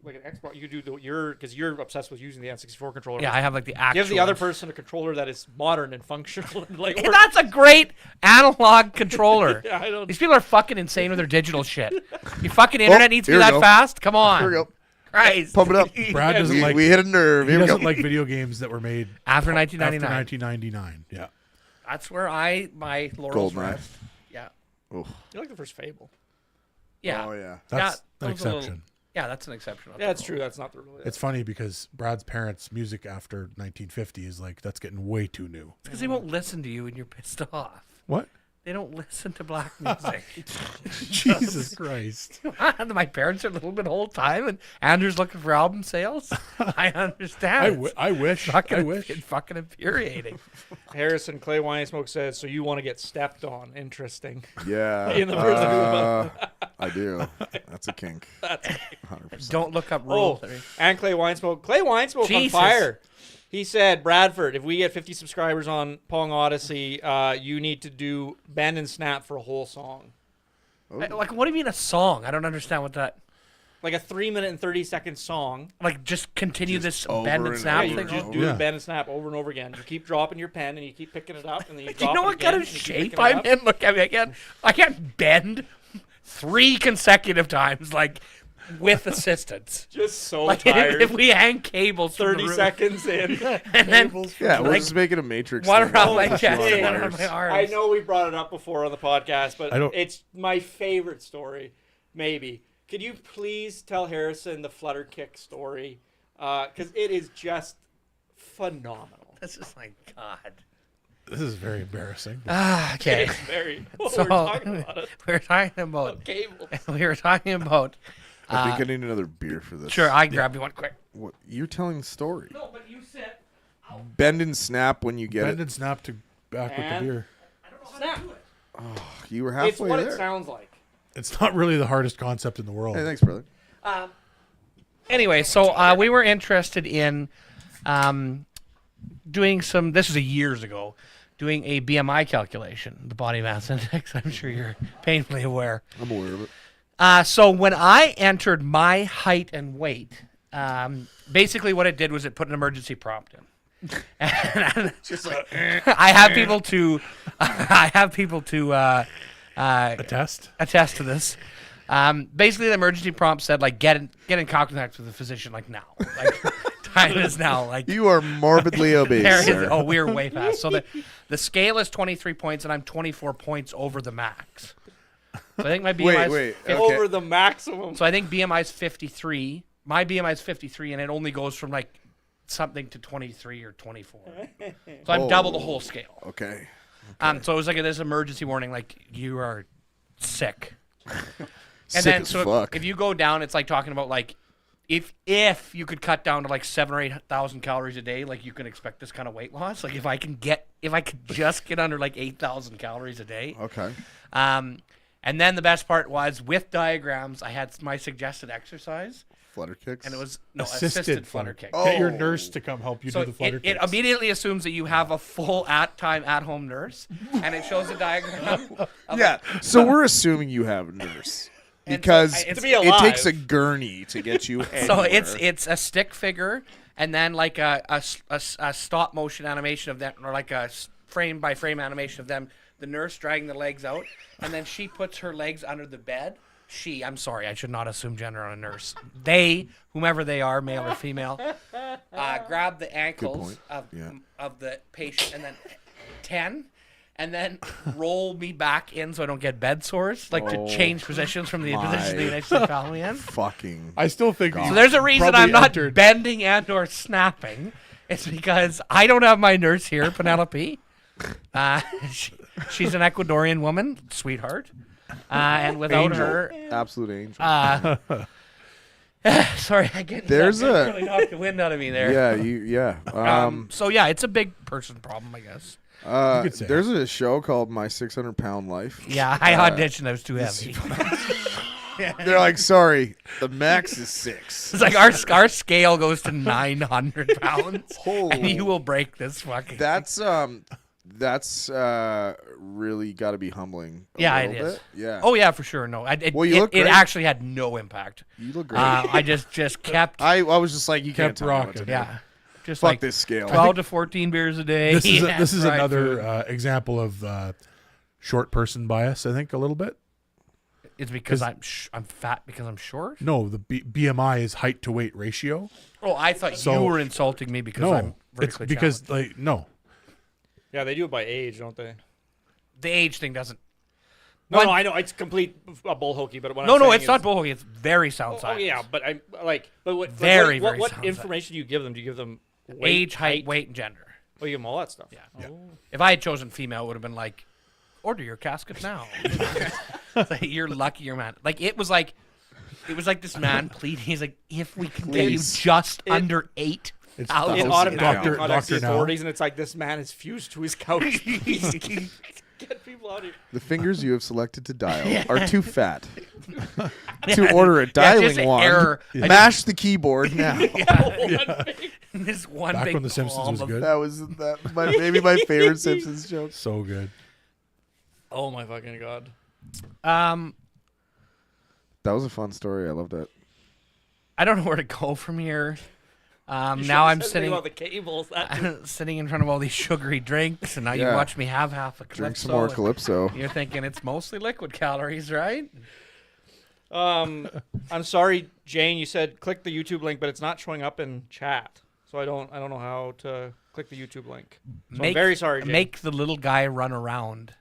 like an Xbox. You could do because you're obsessed with using the N64 controller. Yeah, I have like the actual. Give the other person a controller that is modern and functional. And, like, Hey, that's a great analog controller. Yeah, I don't. These people are fucking insane with their digital shit. Your fucking internet needs to be here we that go. fast? Come on. Here we go. Christ. Pump it up. Brad doesn't like. We hit a nerve. He Here we go. doesn't like video games that were made After after 1999. 1999. Yeah. That's where my laurels Goldeneye. rest. Yeah. You like the first Fable? Yeah. Oh yeah. That's that an was a little- exception. Yeah, that's an exception. Yeah, that's true. That's not the rule. It's funny because Brad's parents' music after 1950 is like that's getting way too new. because they won't listen to you and you're pissed off. What? They don't listen to black music. Jesus Christ! My parents are a little bit whole time, and Andrew's looking for album sales. I understand. I wish. Fucking, I wish. It's fucking infuriating. Harrison Clay Wine Smoke says, "So you want to get stepped on? Interesting." Yeah. In the first I do. That's a kink. 100%. Don't look up Oh, rules. and Clay Wine Smoke. Clay Wine Smoke on Jesus. fire. He said, Bradford, if we get 50 subscribers on Pong Odyssey, you need to do Bend and Snap for a whole song. Like, what do you mean a song? I don't understand what that. Like a 3-minute and 30-second song. Like, just continue this over bend and and snap Yeah, you thing. just Oh. do Yeah. the bend and snap over and over again. You keep dropping your pen and you keep picking it up and then you Do drop you know it what again, kind of and you keep shape picking it I'm up. in? Look at me again. I can't bend 3 consecutive times, like with assistance. Just so Like tired. if we hang cables from 30 the roof, seconds in. and then Yeah, we're like, just making a matrix. one thing. around my Push chest you on and one around wires. my arms. I know we brought it up before on the podcast, but I don't- it's my favorite story, maybe. Could you please tell Harrison the flutter kick story? Because it is just phenomenal. This is like God. This is very embarrassing. Okay. It's very. So we're talking about it. we're talking about Cables. we were talking about. I think I need another beer for this. Sure, I can grab you one quick. What, you're telling the story. No, but you said Bend and snap when you get Bend it. and snap to back with And- the beer. Snap. You were It's halfway what there. it sounds like. It's not really the hardest concept in the world. Hey, thanks, brother. Anyway, so we were interested in doing some. This was years ago. Doing a BMI calculation, the body mass index. I'm sure you're painfully aware. I'm aware of it. So when I entered my height and weight, basically what it did was it put an emergency prompt in. And Just like, I have people to, Attest. attest to this. Basically, the emergency prompt said like get in contact with the physician like now. Like time is now. Like You are morbidly obese, there is, sir. oh, we're way past. So the scale is 23 points, and I'm 24 points over the max. So I think my BMI is wait. 50 Okay. over the maximum. So I think BMI is 53. My BMI is 53, and it only goes from like something to 23 or 24. So I'm double the whole scale. Okay. So it was like this emergency warning, like you are sick. And Sick then as so fuck. if you go down, it's like talking about like if you could cut down to like 7,000 or 8,000 calories a day, like you can expect this kind of weight loss. Like if I could just get under like 8,000 calories a day. Okay. And then the best part was with diagrams, I had my suggested exercise, Flutter kicks. and it was assisted flutter kick. Get your Oh. nurse to come help you So do the flutter it kicks. immediately assumes that you have a full at-home nurse, and it shows a diagram. Of Yeah. So we're assuming you have a nurse And so because it's- To be it takes a alive. gurney to get you. So anywhere. it's a stick figure, and then like a stop motion animation of them, or like a frame by frame animation of them. The nurse dragging the legs out, and then she puts her legs under the bed. I'm sorry, I should not assume gender on a nurse. They, whomever they are, male or female, grab the ankles point. Yeah. of the patient, and then 10, and then roll me back in so I don't get bed sores, like to change positions from the position they actually found me in. fucking. I still think. So there's a reason probably I'm not entered- bending and or snapping. It's because I don't have my nurse here, Penelope. She's an Ecuadorian woman, sweetheart. And without Angel. her, Absolute angel. sorry, I get There's a- really knocked the wind out of me there. Yeah. So yeah, it's a big person problem, I guess. could say There's a show called My 600-Pound Life. Yeah, I auditioned. I was too heavy. They're like, sorry, the max is 6. It's like our scale goes to 900 pounds, Holy. and you will break this fucking. That's really got to be humbling. Yeah, it it is. Yeah. Oh yeah, for sure. No, it Well, you look it great. actually had no impact. You look great. I just kept. I was just like, you can't Kept tell me what to rocking. do. Yeah, just Fuck like this scale. 12 to 14 beers a day. this is Yeah, this is fried another food. example of short person bias. I think a little bit. It's because I'm fat because I'm short. No, the BMI is height to weight ratio. Oh, I thought So- you were insulting me because No, I'm it's vertically because challenged. no. Yeah, they do it by age, don't they? The age thing doesn't. No, One- no, I know it's complete bull hokey, but what No, I'm no, saying it's not is- bullhokey. It's very sound Oh, science. yeah, but I'm like, but what, Very, what, very what sound information do you give them? Do you give them weight, Age, height, weight, and gender. Oh, you give them all that stuff. Yeah. Yeah. Oh. If I had chosen female, it would have been like, order your casket now. It's like, you're lucky, you're man. Like it was like this man pleading. He's like, if we can get you Please. just under 8. It's I'll- It Doctor- automatically Doctor contacts the now. authorities, and it's like this man is fused to his couch. Please get people out of here. The fingers you have selected to dial are too fat. To order a dialing just an wand, error. I mash the keyboard now. This one Back big when The Simpsons palm was of- good. That was maybe my favorite Simpsons joke. So good. Oh my fucking god! That was a fun story. I loved it. I don't know where to go from here. You Now should've I'm said sitting about the cables. That sitting in front of all these sugary drinks, and now you Yeah. watch me have half a Drink some Calypso, more and Calypso. You're thinking it's mostly liquid calories, right? I'm sorry, Jane. You said click the YouTube link, but it's not showing up in chat, so I don't know how to click the YouTube link. So I'm very sorry, Jane. Make the little guy run around.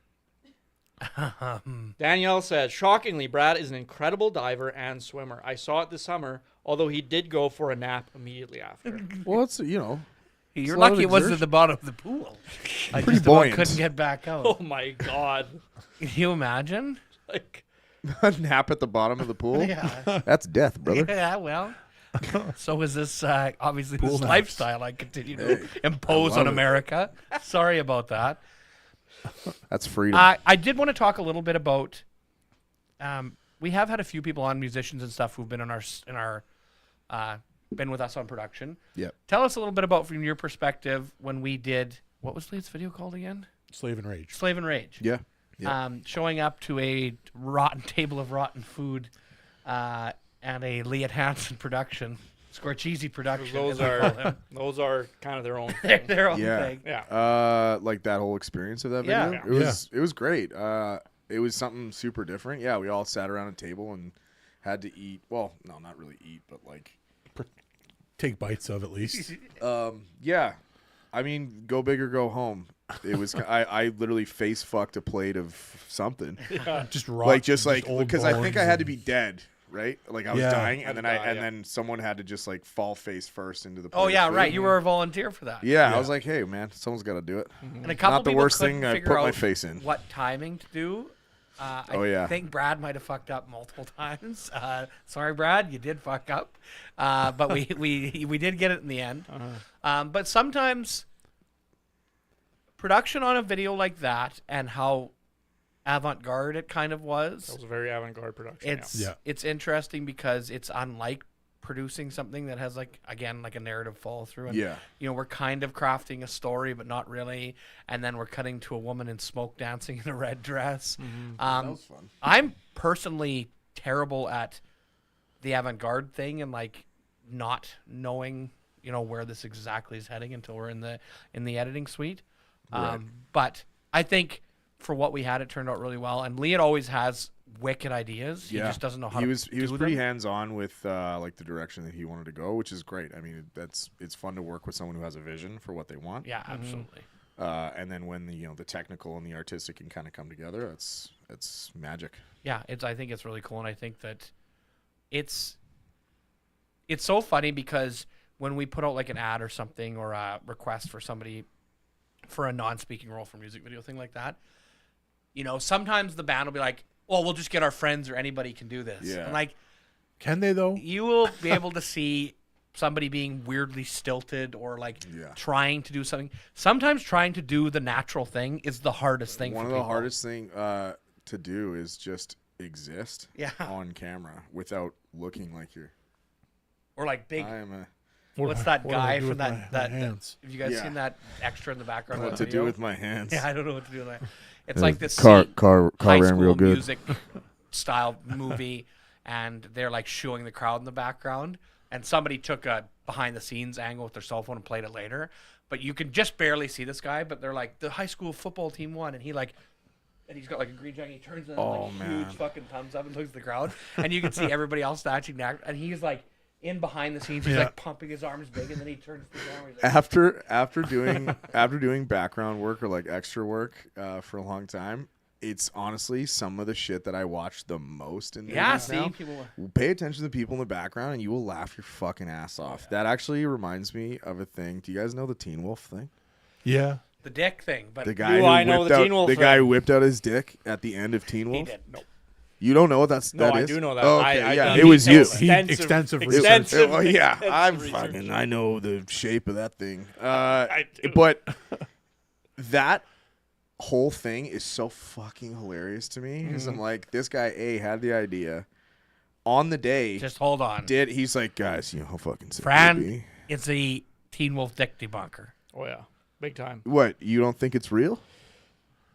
Danielle says, shockingly, Brad is an incredible diver and swimmer. I saw it this summer, although he did go for a nap immediately after. Well, it's It's You're a lot of lucky it wasn't at exertion. the bottom of the pool. I Pretty just about buoyant. couldn't get back Oh out. my god! Can you imagine? Like, a nap at the bottom of the pool. Yeah. That's death, brother. Yeah, well. So is this obviously Pool this naps. lifestyle I continue to impose love on it. America. Sorry about that. That's freedom. I did want to talk a little bit about. We have had a few people on, musicians and stuff, who've been been with us on production. Yep. Tell us a little bit about, from your perspective, when we did, what was Lee's video called again? Slave and Rage. Slave and Rage. Yeah. Yeah. Showing up to a rotten table of rotten food, and a Leah Hansen production, Scorchese production. those as we call are them. those are kind of their own They're thing. their own Yeah. thing. Yeah. Like that whole experience of that Yeah. video. It was great. It was something super different. Yeah, we all sat around a table and had to eat. Well, no, not really eat, but like, Take bites of at least. yeah. I mean, go big or go home. It was. I literally face fucked a plate of something. Just raw. Like just like old because I think I bones had to and- be dead. Right, like I was Yeah. dying, Had and to then die, yeah. then someone had to just like fall face first into the. Oh plate yeah, of right. food. You were a volunteer for that. Yeah, Yeah. I was like, hey man, someone's got to do it. And a couple Not the people worst couldn't thing I figure put my out face in. what timing to do. Oh, yeah. I think Brad might have fucked up multiple times. Sorry, Brad, you did fuck up, but we did get it in the end. But sometimes production on a video like that and how avant-garde it kind of That was, was a very avant-garde production. Yeah. it's interesting because it's unlike producing something that has like a narrative follow through. And, Yeah. you know, we're kind of crafting a story, but not really. And then we're cutting to a woman in smoke dancing in a red dress. That was fun. I'm personally terrible at the avant-garde thing and like not knowing, you know, where this exactly is heading until we're in the editing suite. Right. But I think for what we had, it turned out really well. And Leon always has wicked ideas. He just doesn't know how he to was do pretty them. hands on with like the direction that he wanted to go, which is great. I mean, it's fun to work with someone who has a vision for what they want. Yeah, absolutely. And then when the technical and the artistic can kind of come together, it's magic. Yeah, I think it's really cool, and I think that it's so funny because when we put out like an ad or something or a request for somebody for a non-speaking role for music video thing like that, you know, sometimes the band will be like, well, we'll just get our friends or anybody can do this. Yeah. And like, Can they though? you will be able to see somebody being weirdly stilted or like trying to do something. Sometimes trying to do the natural thing is the hardest thing. One for of the people. hardest thing to do is just exist Yeah. on camera without looking like you're. Or like big. I am a. What's that What do I guy do from with that? my hands? Have you guys Yeah. seen that extra in the background? What of to the do video? with my hands? Yeah, I don't know what to do with that. It's like this car high ran school real good. music style movie, and they're like showing the crowd in the background, and somebody took a behind the scenes angle with their cell phone and played it later, but you can just barely see this guy, but they're like, the high school football team won, and he's got like a green jacket, he turns in like man. huge fucking thumbs up and looks at the crowd, and you can see everybody else snatching that, and he's like in behind the scenes, he's like pumping his arms big, and then he turns to the camera. He's like, After doing background work or like extra work for a long time, it's honestly some of the shit that I watch the most in yeah, movies see, now. people. Pay attention to the people in the background, and you will laugh your fucking ass off. That actually reminds me of a thing. Do you guys know the Teen Wolf thing? Yeah. The dick thing, but The guy I who know whipped the out Teen Wolf the guy thing. who whipped out his dick at the end of Teen he Wolf. did. Nope. You don't know what that No, I is? do know that. Oh, okay, I yeah, done it was you. Extensive research. extensive Well, yeah, extensive I'm research. fucking. I know the shape of that thing. I do. But that whole thing is so fucking hilarious to me because I'm like, this guy had the idea on the day. Just hold on. He's like, guys, you know how fucking sick it would Fran be. is a Teen Wolf dick debunker. Oh yeah, big time. What? You don't think it's real?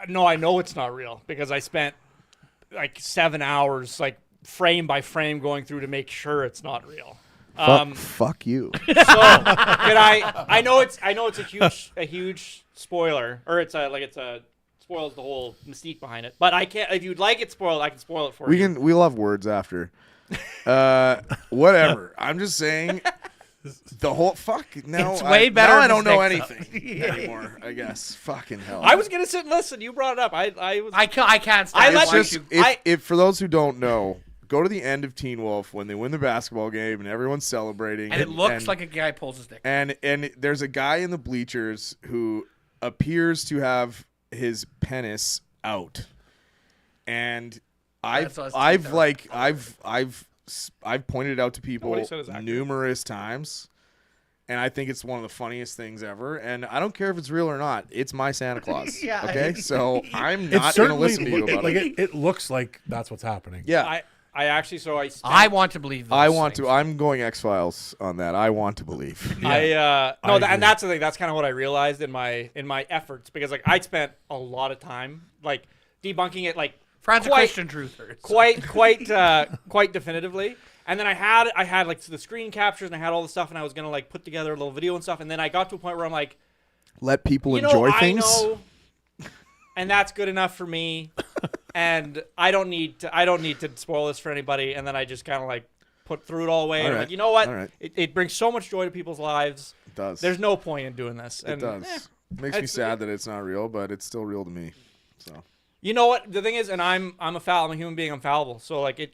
No, I know it's not real because I spent like 7 hours, like frame by frame, going through to make sure it's not real. Fuck you. So can I know it's a huge spoiler, or it's a spoils the whole mystique behind it. But I can't. If you'd like it spoiled, I can spoil it for you. We'll have words after. Whatever. I'm just saying. The whole No, It's way better Now I to don't know stick anything anymore. I guess. Fucking hell. I was gonna sit and listen. You brought it up. I was. I can't I stand let It's watching just you. if for those who don't know, go to the end of Teen Wolf when they win the basketball game and everyone's celebrating, and it looks like a guy pulls his dick. and there's a guy in the bleachers who appears to have his penis out, and I've That's what I was I've pointed it out to people Nobody said it's accurate. numerous times, and I think it's one of the funniest things ever. And I don't care if it's real or not. It's my Santa Claus. Yeah. Okay, so I'm It not going to certainly listen to you about like it. it looks like that's what's happening. Yeah, I actually. So I. Spent, I want to believe. Those I want things. to. I'm going X-Files on that. I want to believe. No, I and agree. that's the thing. That's kind of what I realized in my efforts because like I spent a lot of time like debunking it like Fran's a quite- Christian truther. quite definitively. And then I had like the screen captures and I had all the stuff and I was gonna like put together a little video and stuff. And then I got to a point where I'm like, Let people you know, enjoy I things. know, and that's good enough for me. And I don't need to spoil this for anybody. And then I just kind of like put threw it all away. All And I'm right. like, you know what? All right. It brings so much joy to people's lives. It does. There's no point in doing this. It And, does. Makes me it's- sad that it's not real, but it's still real to me. So You know what? The thing is, and I'm a human being. I'm fallible. So like I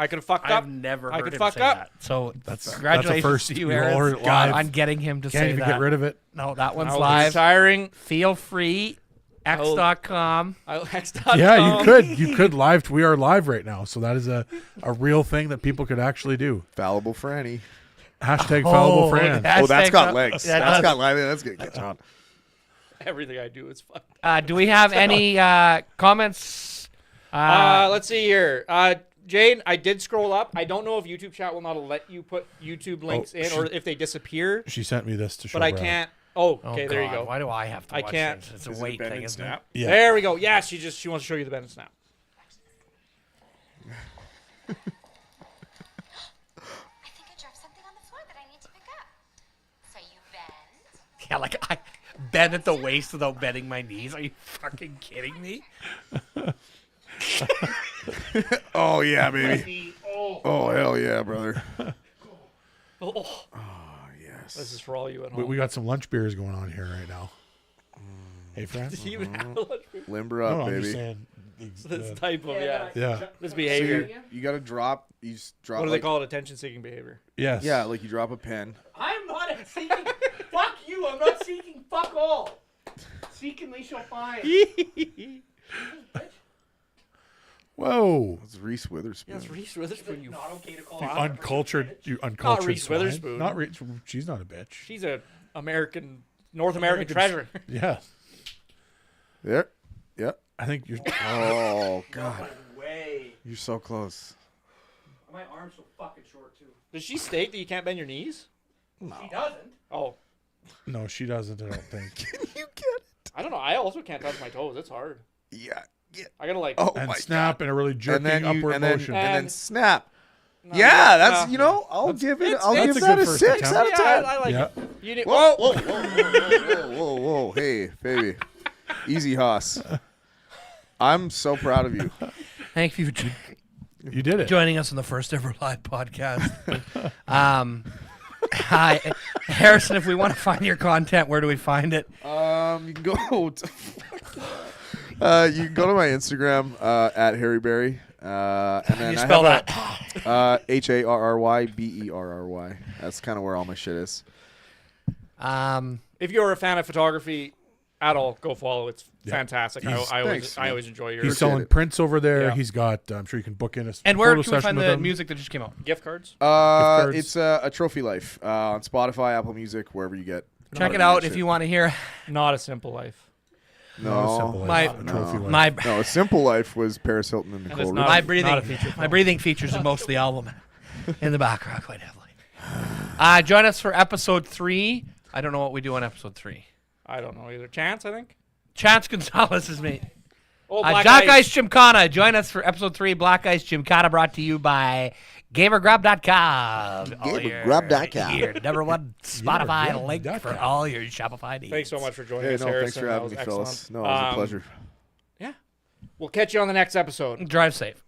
could have fucked up. I've never I heard could him fuck say up. that. So That's congratulations a first. to you, You Aaron, heard it live. on getting him to Can't say even that. get rid of it. No, that one's It's live. tiring. Feel free. X.com. Yeah, you could live. We are live right now, so that is a real thing that people could actually do. fallible Franny. Hashtag fallible Fran. Oh, that's Hashtag got legs. that That's does. got legs. That's gonna catch on. Everything I do is fucked. Do we have any comments? Let's see here. Jane, I did scroll up. I don't know if YouTube chat will not let you put YouTube links in or if they disappear, She sent me this to show. but I Brad. can't. Oh, Oh, okay, there you God, go. Why do I have to I watch can't. this? It's a Is it weight bend thing, and isn't it? snap? Yeah. There we go. Yeah, she wants to show you the bend and snap. I think I dropped something on the floor that I need to pick up. So you bend. Yeah, like I bend at the waist without bending my knees. Are you fucking kidding me? Oh yeah, baby. Oh hell yeah, brother. Oh, Yes. this is for all you at We, home. we got some lunch beers going on here right now. Hey, Fran. Do you even have a lunch break? Limber No, up, I'm just baby. saying. This type of Yeah. this So behavior. you got to drop. You just drop. What do they like- call it? Attention-seeking behavior. Yes. Yeah, like you drop a pen. I'm not seeking. Fuck you. I'm not seeking. Fuck all. Seek and they shall find. Whoa. It's Reese Witherspoon. That's Reese Witherspoon. You. Not okay to call. You uncultured. You uncultured. Reese swine. Witherspoon. Not Reese. She's not a bitch. She's a North American treasure. Yeah. There. Yep. I think you're. Oh God, Way. you're so close. My arm's so fucking short too. Does she state that you can't bend your knees? She doesn't. Oh, No, she doesn't. I don't think. Can you get it? I don't know. I also can't touch my toes. It's hard. Yeah. I gotta like. Oh And my snap God. in a really jerky And then you, upward and then, motion. and then And- snap. No, Yeah, no, that's no. you know. I'll give it. it's- I'll that's give a that good a first 6 attempt. out of 10. Yeah, I like Yeah. it. You need, Whoa, whoa, whoa, whoa, whoa, whoa, whoa! Hey, baby, easy, Haas. I'm so proud of you. Thank you for You did it. joining us on the first ever live podcast. Hi, Harrison. If we want to find your content, where do we find it? You can go. You can go to my Instagram at Harryberry, and then You I spell have that. HARRYBERRY. That's kind of where all my shit is. if you're a fan of photography at all, go follow. It's Yeah. fantastic. He's- Thanks, I man. always enjoy your He's Appreciate selling it. prints over there. Yeah. He's got. I'm sure you can book in a And where photo can we session find with the him. music that just came out? gift cards. cards. It's a Trophy Life on Spotify, Apple Music, wherever you get. Check it out if you want to hear Not a simple life. Not a simple No, My- life, a trophy life. my no. A Simple Life was Paris Hilton and it's Nicole. not- Richie. my Not a breathing feature film. my breathing features in most of the album in the background quite heavily. Join us for episode 3. I don't know what we do on episode 3. I don't know either. Chance, I think. Chance Gonzalez is me. Oh, Black Ice Gymkhana. Join us for episode 3, Black Ice Gymkhana, brought to you by GamerGrab.com. GamerGrab.com. Your number one Spotify link for GamerGrab.com. all your Shopify needs. Thanks so much for joining Hey, us, no, Harrison. thanks for That having was me, excellent. fellas. No, it was a pleasure. Yeah. We'll catch you on the next episode. Drive safe.